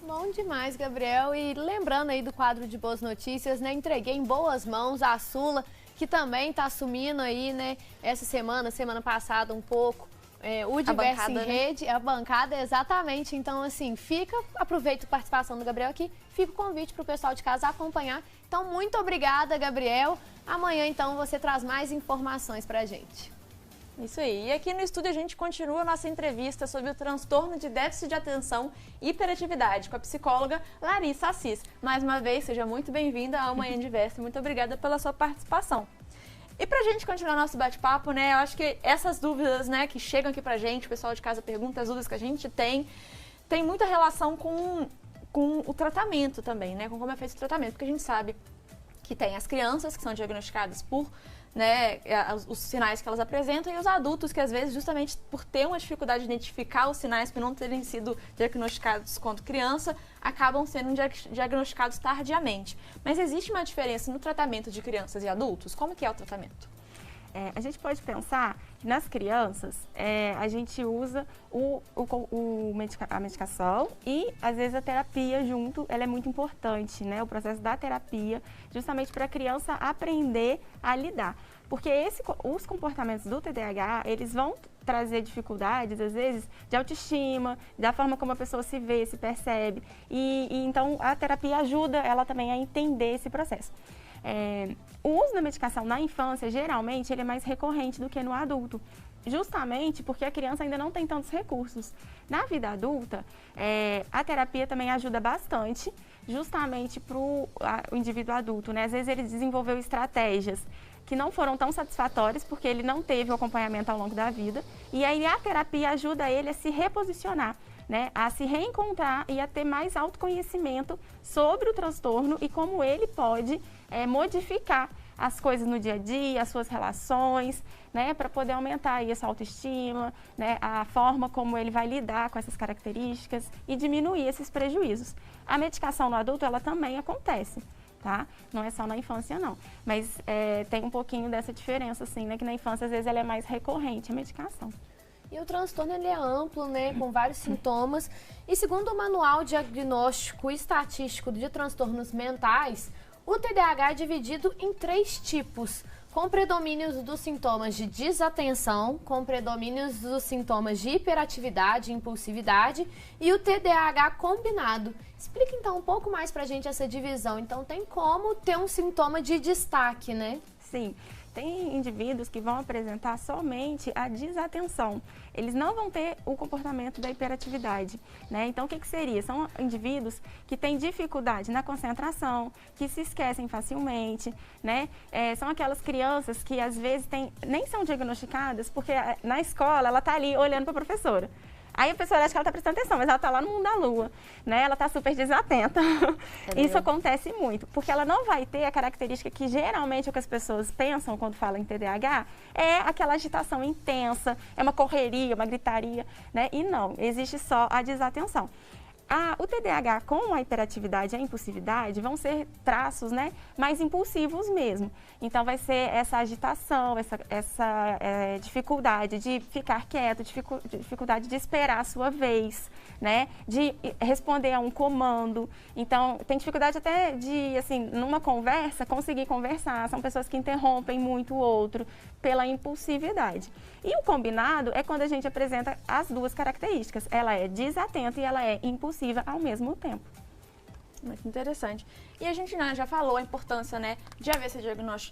Bom demais, Gabriel. E lembrando aí do quadro de Boas Notícias, né? Entreguei em boas mãos a Sula, que também está assumindo aí, né? Essa semana passada um pouco, o Diversa em Rede, né? A bancada, exatamente. Então, assim, aproveito a participação do Gabriel aqui, fica o convite para o pessoal de casa acompanhar. Então, muito obrigada, Gabriel. Amanhã, então, você traz mais informações para a gente. Isso aí. E aqui no estúdio a gente continua a nossa entrevista sobre o transtorno de déficit de atenção e hiperatividade com a psicóloga Larissa Assis. Mais uma vez, seja muito bem-vinda ao Manhã Diversa e muito obrigada pela sua participação. E pra gente continuar nosso bate-papo, né, eu acho que essas dúvidas, né, que chegam aqui pra gente, o pessoal de casa pergunta, as dúvidas que a gente tem muita relação com o tratamento também, né, com como é feito o tratamento, porque a gente sabe que tem as crianças que são diagnosticadas por, né, os sinais que elas apresentam, e os adultos que às vezes, justamente por ter uma dificuldade de identificar os sinais, por não terem sido diagnosticados quando criança, acabam sendo diagnosticados tardiamente. Mas existe uma diferença no tratamento de crianças e adultos? Como que é o tratamento? A gente pode pensar que nas crianças a gente usa a medicação e às vezes a terapia junto, ela é muito importante, né? O processo da terapia, justamente para a criança aprender a lidar. Porque os comportamentos do TDAH, eles vão trazer dificuldades, às vezes, de autoestima, da forma como a pessoa se vê, se percebe. E então a terapia ajuda ela também a entender esse processo. o uso da medicação na infância, geralmente, ele é mais recorrente do que no adulto. Justamente porque a criança ainda não tem tantos recursos. Na vida adulta, a terapia também ajuda bastante, justamente para o indivíduo adulto, né? Às vezes ele desenvolveu estratégias que não foram tão satisfatórias porque ele não teve o acompanhamento ao longo da vida. E aí a terapia ajuda ele a se reposicionar, né? A se reencontrar e a ter mais autoconhecimento sobre o transtorno e como ele pode modificar as coisas no dia a dia, as suas relações, né, para poder aumentar aí a sua autoestima, né, a forma como ele vai lidar com essas características e diminuir esses prejuízos. A medicação no adulto, ela também acontece, tá? Não é só na infância, não. Mas tem um pouquinho dessa diferença, assim, né, que na infância, às vezes, ela é mais recorrente, a medicação. E o transtorno ele é amplo, né, com vários sintomas. E segundo o Manual Diagnóstico e Estatístico de Transtornos Mentais, o TDAH é dividido em 3 tipos, com predomínios dos sintomas de desatenção, com predomínios dos sintomas de hiperatividade e impulsividade e o TDAH combinado. Explica então um pouco mais pra gente essa divisão. Então tem como ter um sintoma de destaque, né? Sim. Tem indivíduos que vão apresentar somente a desatenção. Eles não vão ter o comportamento da hiperatividade, né? Então, o que seria? São indivíduos que têm dificuldade na concentração, que se esquecem facilmente, né? São aquelas crianças que, às vezes, nem são diagnosticadas porque na escola ela está ali olhando para a professora. Aí a pessoa acha que ela está prestando atenção, mas ela está lá no mundo da lua, né? Ela está super desatenta. Isso acontece muito, porque ela não vai ter a característica que geralmente o que as pessoas pensam quando falam em TDAH é aquela agitação intensa, é uma correria, uma gritaria, né? E não, existe só a desatenção. O TDAH com a hiperatividade e a impulsividade vão ser traços, né, mais impulsivos mesmo. Então, vai ser essa agitação, essa dificuldade de ficar quieto, dificuldade de esperar a sua vez, né, de responder a um comando. Então, tem dificuldade até de, assim, numa conversa, conseguir conversar. São pessoas que interrompem muito o outro pela impulsividade. E o combinado é quando a gente apresenta as duas características. Ela é desatenta e ela é impulsiva ao mesmo tempo. Muito interessante. E a gente já falou a importância, né, de haver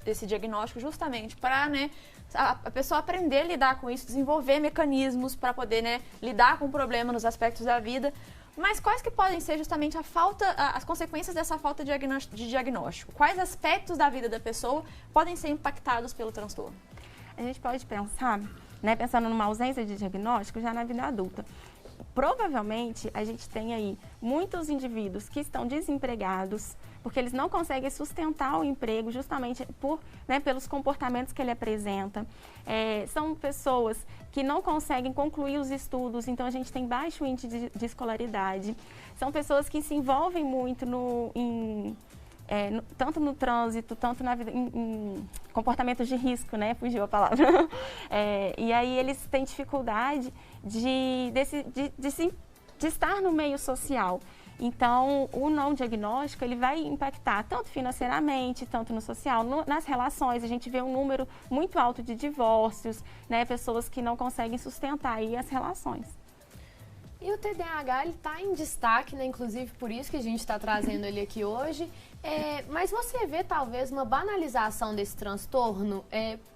esse diagnóstico justamente para, né, a pessoa aprender a lidar com isso, desenvolver mecanismos para poder, né, lidar com o problema nos aspectos da vida. Mas quais que podem ser justamente as consequências dessa falta de diagnóstico? Quais aspectos da vida da pessoa podem ser impactados pelo transtorno? A gente pode pensar, né, pensando numa ausência de diagnóstico já na vida adulta. Provavelmente, a gente tem aí muitos indivíduos que estão desempregados, porque eles não conseguem sustentar o emprego justamente pelos comportamentos que ele apresenta. São pessoas que não conseguem concluir os estudos, então a gente tem baixo índice de escolaridade. São pessoas que se envolvem muito tanto no trânsito, tanto na vida, em comportamentos de risco, né? Fugiu a palavra. E aí eles têm dificuldade de estar no meio social. Então, o não diagnóstico, ele vai impactar tanto financeiramente, tanto no social, nas relações. A gente vê um número muito alto de divórcios, né? Pessoas que não conseguem sustentar aí as relações. E o TDAH, ele está em destaque, né? Inclusive por isso que a gente está trazendo ele aqui hoje. Mas você vê talvez uma banalização desse transtorno?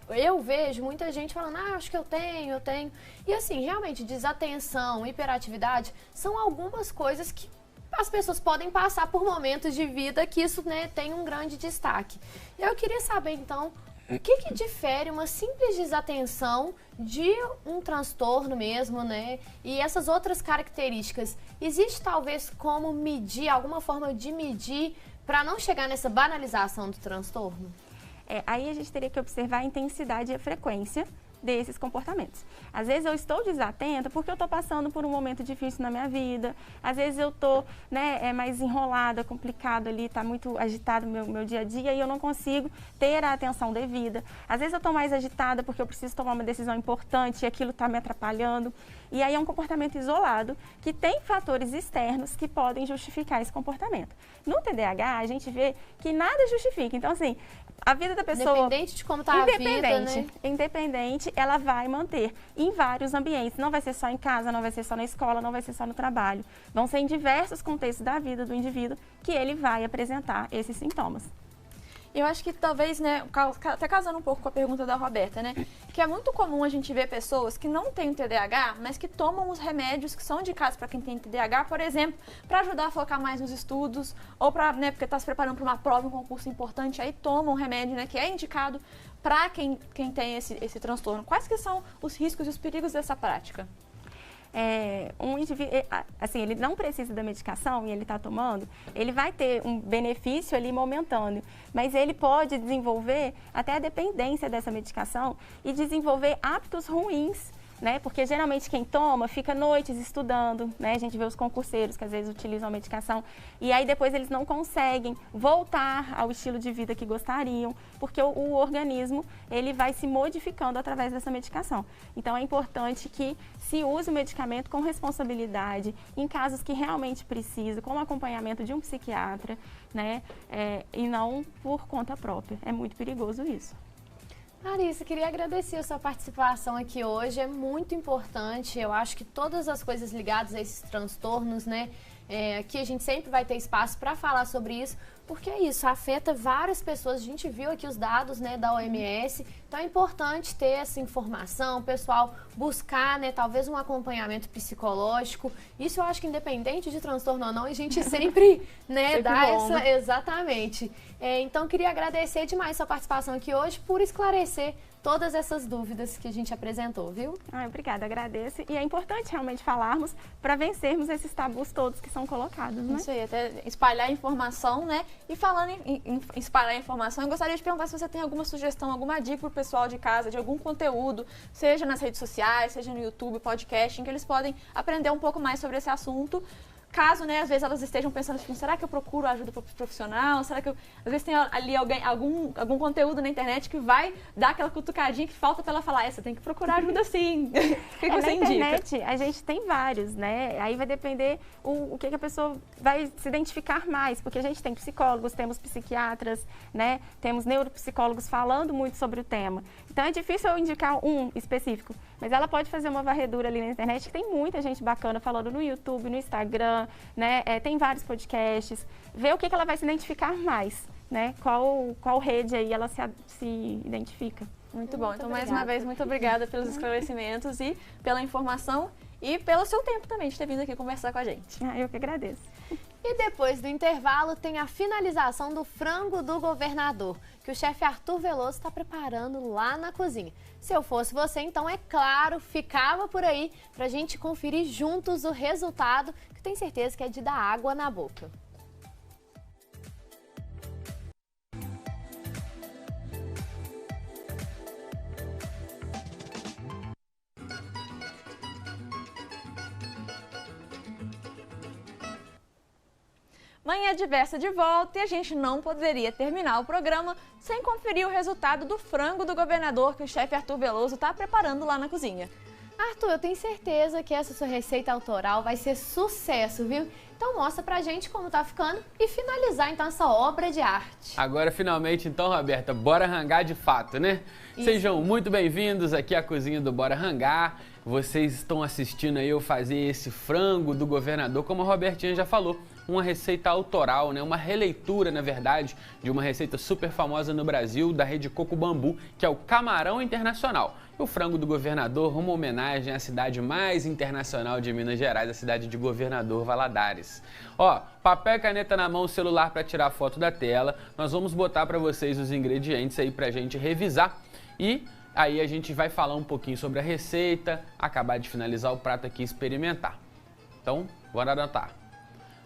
Eu vejo muita gente falando, acho que eu tenho. E assim, realmente, desatenção, hiperatividade, são algumas coisas que as pessoas podem passar por momentos de vida que isso, né, tem um grande destaque. E eu queria saber, então, o que difere uma simples desatenção de um transtorno mesmo, né? E essas outras características, existe talvez como medir, alguma forma de medir para não chegar nessa banalização do transtorno? Aí a gente teria que observar a intensidade e a frequência desses comportamentos. Às vezes eu estou desatenta porque eu estou passando por um momento difícil na minha vida, às vezes eu estou, né, mais enrolada, complicado ali, está muito agitado o meu dia a dia e eu não consigo ter a atenção devida. Às vezes eu estou mais agitada porque eu preciso tomar uma decisão importante e aquilo está me atrapalhando. E aí é um comportamento isolado que tem fatores externos que podem justificar esse comportamento. No TDAH, a gente vê que nada justifica. Então, assim, a vida da pessoa... Independente de como está a vida, né? Independente, ela vai manter em vários ambientes. Não vai ser só em casa, não vai ser só na escola, não vai ser só no trabalho. Vão ser em diversos contextos da vida do indivíduo que ele vai apresentar esses sintomas. Eu acho que talvez, né, até casando um pouco com a pergunta da Roberta, né, que é muito comum a gente ver pessoas que não têm TDAH, mas que tomam os remédios que são indicados para quem tem TDAH, por exemplo, para ajudar a focar mais nos estudos, ou para, né, porque está se preparando para uma prova, um concurso importante, aí toma um remédio, né, que é indicado para quem tem esse transtorno. Quais que são os riscos e os perigos dessa prática? Assim, ele não precisa da medicação e ele está tomando, ele vai ter um benefício ali momentâneo, mas ele pode desenvolver até a dependência dessa medicação e desenvolver hábitos ruins, né? Porque geralmente quem toma fica noites estudando, né? A gente vê os concurseiros que às vezes utilizam a medicação e aí depois eles não conseguem voltar ao estilo de vida que gostariam, porque o organismo ele vai se modificando através dessa medicação. Então é importante que se use o medicamento com responsabilidade, em casos que realmente precisa, com o acompanhamento de um psiquiatra, né? E não por conta própria. É muito perigoso isso. Larissa, queria agradecer a sua participação aqui hoje, é muito importante, eu acho que todas as coisas ligadas a esses transtornos, né, aqui a gente sempre vai ter espaço para falar sobre isso, porque é isso, afeta várias pessoas, a gente viu aqui os dados, né, da OMS, então é importante ter essa informação, o pessoal buscar, né, talvez um acompanhamento psicológico, isso eu acho que independente de transtorno ou não, a gente sempre, né, sempre dá bom, essa, né? Exatamente. Então queria agradecer demais sua participação aqui hoje por esclarecer todas essas dúvidas que a gente apresentou, viu? Obrigada, agradeço. E é importante realmente falarmos para vencermos esses tabus todos que são colocados, né? Isso aí, até espalhar a informação, né? E falando em espalhar a informação, eu gostaria de perguntar se você tem alguma sugestão, alguma dica para o pessoal de casa, de algum conteúdo, seja nas redes sociais, seja no YouTube, podcast, em que eles podem aprender um pouco mais sobre esse assunto. Caso, né, às vezes elas estejam pensando assim, será que eu procuro ajuda profissional? Será que às vezes tem ali algum conteúdo na internet que vai dar aquela cutucadinha que falta para ela falar, você tem que procurar ajuda sim. O que você na indica? internet a gente tem vários, né? Aí vai depender o que a pessoa vai se identificar mais, porque a gente tem psicólogos, temos psiquiatras, né? Temos neuropsicólogos falando muito sobre o tema. Então é difícil eu indicar um específico, mas ela pode fazer uma varredura ali na internet, que tem muita gente bacana falando no YouTube, no Instagram, né? Tem vários podcasts, ver o que ela vai se identificar mais, né? Qual rede aí ela se identifica. Muito bom. Então, mais uma vez, muito obrigada pelos esclarecimentos e pela informação e pelo seu tempo também de ter vindo aqui conversar com a gente. Eu que agradeço. E depois do intervalo tem a finalização do frango do governador, que o chefe Arthur Veloso está preparando lá na cozinha. Se eu fosse você, então, é claro, ficava por aí para a gente conferir juntos o resultado, que tenho certeza que é de dar água na boca. Manhã Diversa de volta e a gente não poderia terminar o programa sem conferir o resultado do frango do governador que o chefe Arthur Veloso está preparando lá na cozinha. Arthur, eu tenho certeza que essa sua receita autoral vai ser sucesso, viu? Então mostra pra gente como tá ficando e finalizar então essa obra de arte. Agora finalmente então, Roberta, bora rangar de fato, né? Isso. Sejam muito bem-vindos aqui à cozinha do Bora Rangar. Vocês estão assistindo aí eu fazer esse frango do governador, como a Robertinha já falou. Uma receita autoral, né? Uma releitura, na verdade, de uma receita super famosa no Brasil, da Rede Coco Bambu, que é o camarão internacional. E o frango do governador, uma homenagem à cidade mais internacional de Minas Gerais, a cidade de Governador Valadares. Ó, papel e caneta na mão, celular para tirar foto da tela. Nós vamos botar para vocês os ingredientes aí pra gente revisar e aí a gente vai falar um pouquinho sobre a receita, acabar de finalizar o prato aqui e experimentar. Então, bora anotar.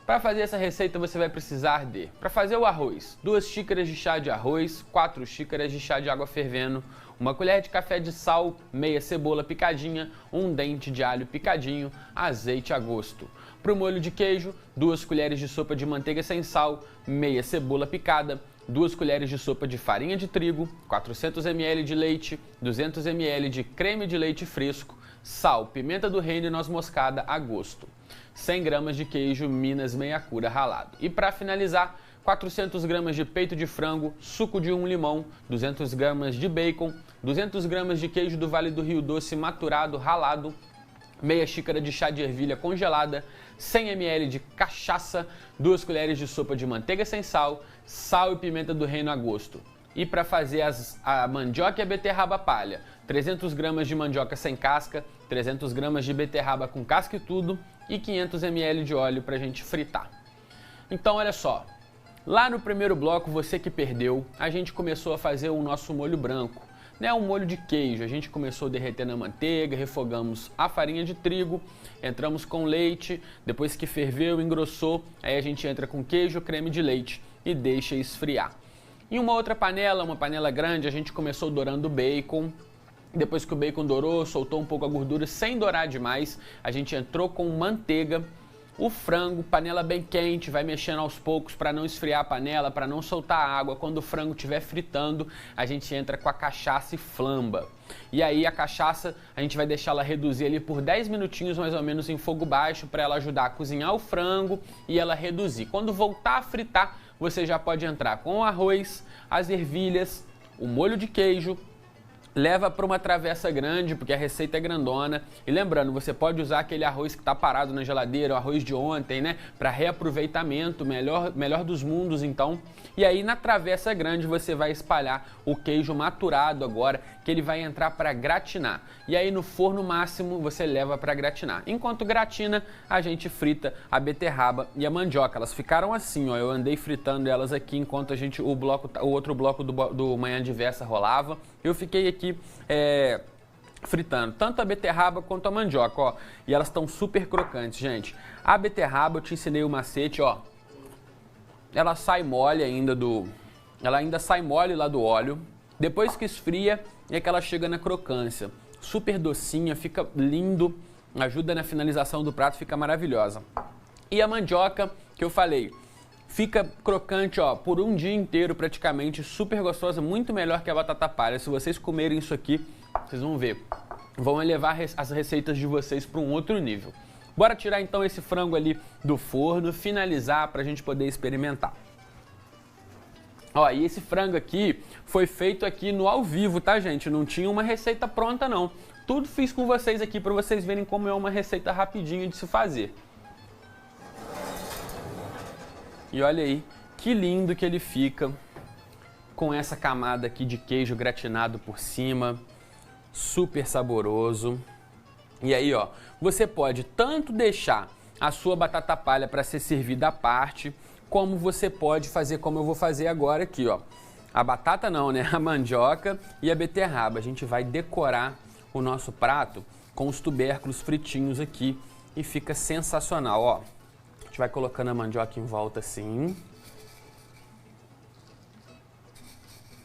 Para fazer essa receita você vai precisar de, para fazer o arroz, 2 xícaras de chá de arroz, 4 xícaras de chá de água fervendo, 1 colher de café de sal, meia cebola picadinha, 1 dente de alho picadinho, azeite a gosto. Para o molho de queijo, 2 colheres de sopa de manteiga sem sal, meia cebola picada, 2 colheres de sopa de farinha de trigo, 400 ml de leite, 200 ml de creme de leite fresco, sal, pimenta do reino e noz moscada a gosto. 100 gramas de queijo Minas meia cura ralado. E para finalizar, 400 gramas de peito de frango, suco de 1 limão, 200 gramas de bacon, 200 gramas de queijo do Vale do Rio Doce maturado ralado, meia xícara de chá de ervilha congelada, 100 ml de cachaça, 2 colheres de sopa de manteiga sem sal, sal e pimenta do reino a gosto. E para fazer a mandioca e a beterraba palha, 300 gramas de mandioca sem casca, 300 gramas de beterraba com casca e tudo e 500 ml de óleo para a gente fritar. Então olha só, lá no primeiro bloco, você que perdeu, a gente começou a fazer o nosso molho branco. Um molho de queijo, a gente começou a derreter na manteiga, refogamos a farinha de trigo, entramos com leite, depois que ferveu, engrossou, aí a gente entra com queijo, creme de leite e deixa esfriar. Em uma outra panela, uma panela grande, a gente começou dourando o bacon. Depois que o bacon dourou, soltou um pouco a gordura sem dourar demais, a gente entrou com manteiga. O frango, panela bem quente, vai mexendo aos poucos para não esfriar a panela, para não soltar água. Quando o frango estiver fritando, a gente entra com a cachaça e flamba. E aí a cachaça, a gente vai deixar ela reduzir ali por 10 minutinhos mais ou menos em fogo baixo para ela ajudar a cozinhar o frango e ela reduzir. Quando voltar a fritar, você já pode entrar com o arroz, as ervilhas, o molho de queijo, leva para uma travessa grande, porque a receita é grandona. E lembrando, você pode usar aquele arroz que está parado na geladeira, o arroz de ontem, né? Para reaproveitamento, melhor dos mundos, então. E aí na travessa grande você vai espalhar o queijo maturado agora, que ele vai entrar para gratinar. E aí no forno máximo você leva para gratinar. Enquanto gratina, a gente frita a beterraba e a mandioca. Elas ficaram assim, ó. Eu andei fritando elas aqui enquanto o outro bloco do Manhã Diversa rolava. Eu fiquei aqui fritando tanto a beterraba quanto a mandioca, ó. E elas estão super crocantes, gente. A beterraba, eu te ensinei o macete, ó. Ela sai mole ela ainda sai mole lá do óleo. Depois que esfria, é que ela chega na crocância. Super docinha, fica lindo, ajuda na finalização do prato, fica maravilhosa. E a mandioca, que eu falei, fica crocante, ó, por um dia inteiro praticamente, super gostosa, muito melhor que a batata palha. Se vocês comerem isso aqui, vocês vão ver, vão elevar as receitas de vocês para um outro nível. Bora tirar então esse frango ali do forno, finalizar para a gente poder experimentar. Ó, e esse frango aqui foi feito aqui no ao vivo, tá, gente? Não tinha uma receita pronta, não. Tudo fiz com vocês aqui para vocês verem como é uma receita rapidinha de se fazer. E olha aí, que lindo que ele fica com essa camada aqui de queijo gratinado por cima, super saboroso. E aí, ó, você pode tanto deixar a sua batata palha para ser servida à parte, como você pode fazer como eu vou fazer agora aqui, ó. A batata não, né? A mandioca e a beterraba. A gente vai decorar o nosso prato com os tubérculos fritinhos aqui e fica sensacional, ó. A gente vai colocando a mandioca em volta assim.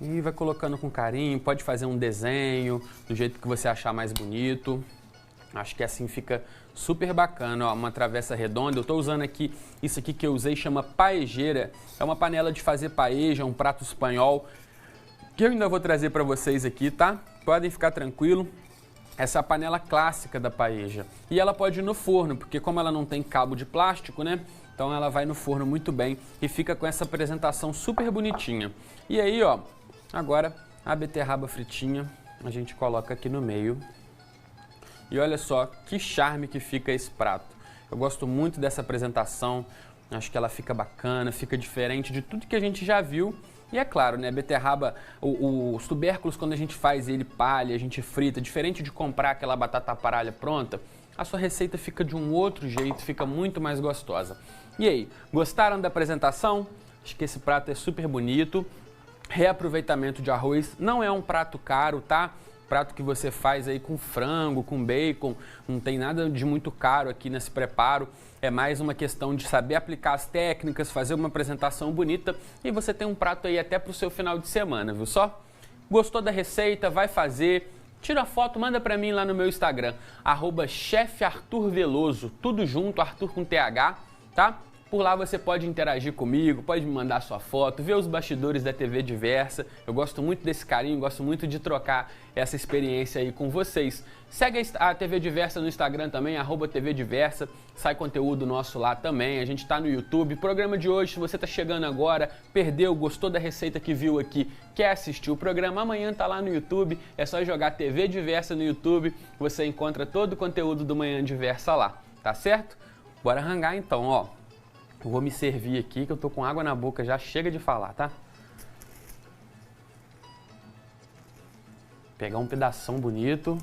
E vai colocando com carinho, pode fazer um desenho do jeito que você achar mais bonito. Acho que assim fica super bacana, ó, uma travessa redonda. Eu tô usando aqui, isso aqui que eu usei chama paejeira. É uma panela de fazer paeja, um prato espanhol, que eu ainda vou trazer para vocês aqui, tá? Podem ficar tranquilo. Essa é a panela clássica da paeja. E ela pode ir no forno, porque como ela não tem cabo de plástico, né? Então ela vai no forno muito bem e fica com essa apresentação super bonitinha. E aí, ó, agora a beterraba fritinha a gente coloca aqui no meio. E olha só que charme que fica esse prato. Eu gosto muito dessa apresentação, acho que ela fica bacana, fica diferente de tudo que a gente já viu. E é claro, né, beterraba, os tubérculos quando a gente faz ele palha, a gente frita, diferente de comprar aquela batata palha pronta, a sua receita fica de um outro jeito, fica muito mais gostosa. E aí, gostaram da apresentação? Acho que esse prato é super bonito. Reaproveitamento de arroz, não é um prato caro, tá? Prato que você faz aí com frango, com bacon, não tem nada de muito caro aqui nesse preparo. É mais uma questão de saber aplicar as técnicas, fazer uma apresentação bonita e você tem um prato aí até para o seu final de semana, viu só? Gostou da receita? Vai fazer. Tira a foto, manda para mim lá no meu Instagram, @chefarturveloso, tudo junto, Arthur com TH, tá? Por lá você pode interagir comigo, pode me mandar sua foto, ver os bastidores da TV Diversa. Eu gosto muito desse carinho, gosto muito de trocar essa experiência aí com vocês. Segue a TV Diversa no Instagram também, @TV Diversa. Sai conteúdo nosso lá também. A gente tá no YouTube. Programa de hoje, se você tá chegando agora, perdeu, gostou da receita que viu aqui, quer assistir o programa, amanhã tá lá no YouTube. É só jogar TV Diversa no YouTube, você encontra todo o conteúdo do Manhã Diversa lá, tá certo? Bora rangar então, ó. Eu vou me servir aqui, que eu tô com água na boca, já chega de falar, tá? Pegar um pedação bonito,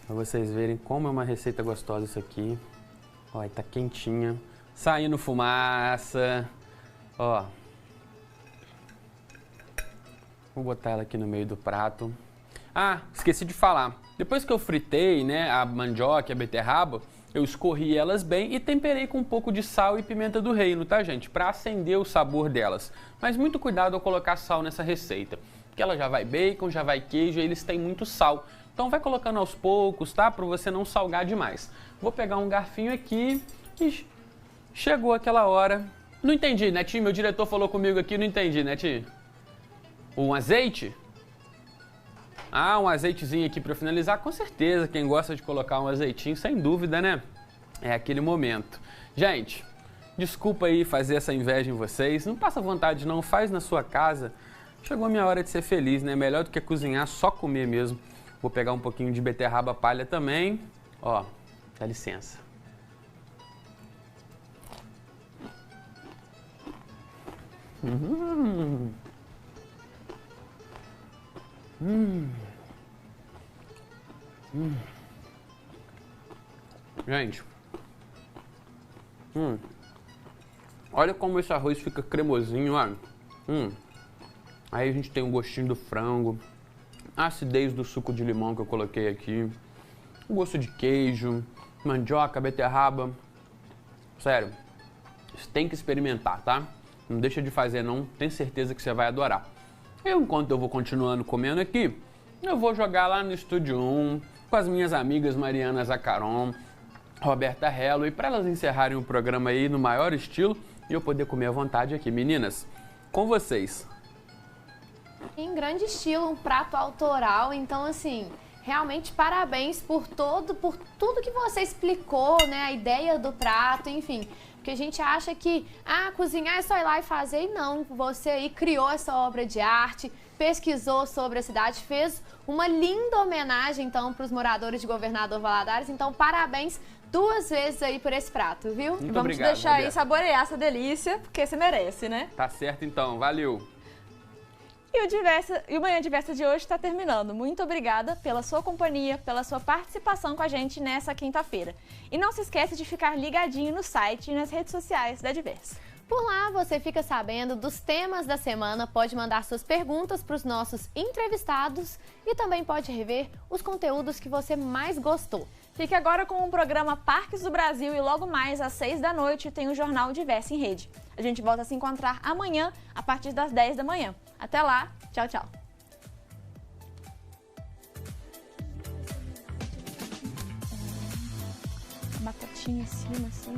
pra vocês verem como é uma receita gostosa isso aqui. Ó, tá quentinha, saindo fumaça, ó. Vou botar ela aqui no meio do prato. Ah, esqueci de falar. Depois que eu fritei, né, a mandioca e a beterraba, eu escorri elas bem e temperei com um pouco de sal e pimenta do reino, tá, gente? Para acender o sabor delas. Mas muito cuidado ao colocar sal nessa receita, porque ela já vai bacon, já vai queijo e eles têm muito sal. Então vai colocando aos poucos, tá? Para você não salgar demais. Vou pegar um garfinho aqui e chegou aquela hora. Não entendi, Netinho? Meu diretor falou comigo aqui, não entendi, Netinho. Um azeite? Ah, um azeitezinho aqui para finalizar, com certeza, quem gosta de colocar um azeitinho, sem dúvida, né? É aquele momento. Gente, desculpa aí fazer essa inveja em vocês, não passa vontade não, faz na sua casa. Chegou a minha hora de ser feliz, né? Melhor do que cozinhar, só comer mesmo. Vou pegar um pouquinho de beterraba palha também. Ó, dá licença. Gente, olha como esse arroz fica cremosinho, olha. Aí a gente tem um gostinho do frango, a acidez do suco de limão que eu coloquei aqui, o gosto de queijo, mandioca, beterraba. Sério, você tem que experimentar, tá? Não deixa de fazer não, tenho certeza que você vai adorar. Enquanto eu vou continuando comendo aqui, eu vou jogar lá no Estúdio 1 com as minhas amigas Mariana Zacaron, Roberta Hello, e para elas encerrarem o programa aí no maior estilo e eu poder comer à vontade aqui. Meninas, com vocês. Em grande estilo, um prato autoral, então assim, realmente parabéns por tudo que você explicou, né, a ideia do prato, enfim. Porque a gente acha que, cozinhar é só ir lá e fazer, e não, você aí criou essa obra de arte, pesquisou sobre a cidade, fez uma linda homenagem, então, para os moradores de Governador Valadares, então, parabéns 2 vezes aí por esse prato, viu? Muito Vamos obrigado, te deixar Roberto. aí saborear essa delícia, porque você merece, né? Tá certo então, valeu! E o Manhã Diversa de hoje está terminando. Muito obrigada pela sua companhia, pela sua participação com a gente nessa quinta-feira. E não se esqueça de ficar ligadinho no site e nas redes sociais da Diversa. Por lá você fica sabendo dos temas da semana, pode mandar suas perguntas para os nossos entrevistados e também pode rever os conteúdos que você mais gostou. Fique agora com o programa Parques do Brasil e logo mais às 6 da noite tem o Jornal Diversa em Rede. A gente volta a se encontrar amanhã a partir das 10 da manhã. Até lá, tchau, tchau. Batatinha em cima, assim,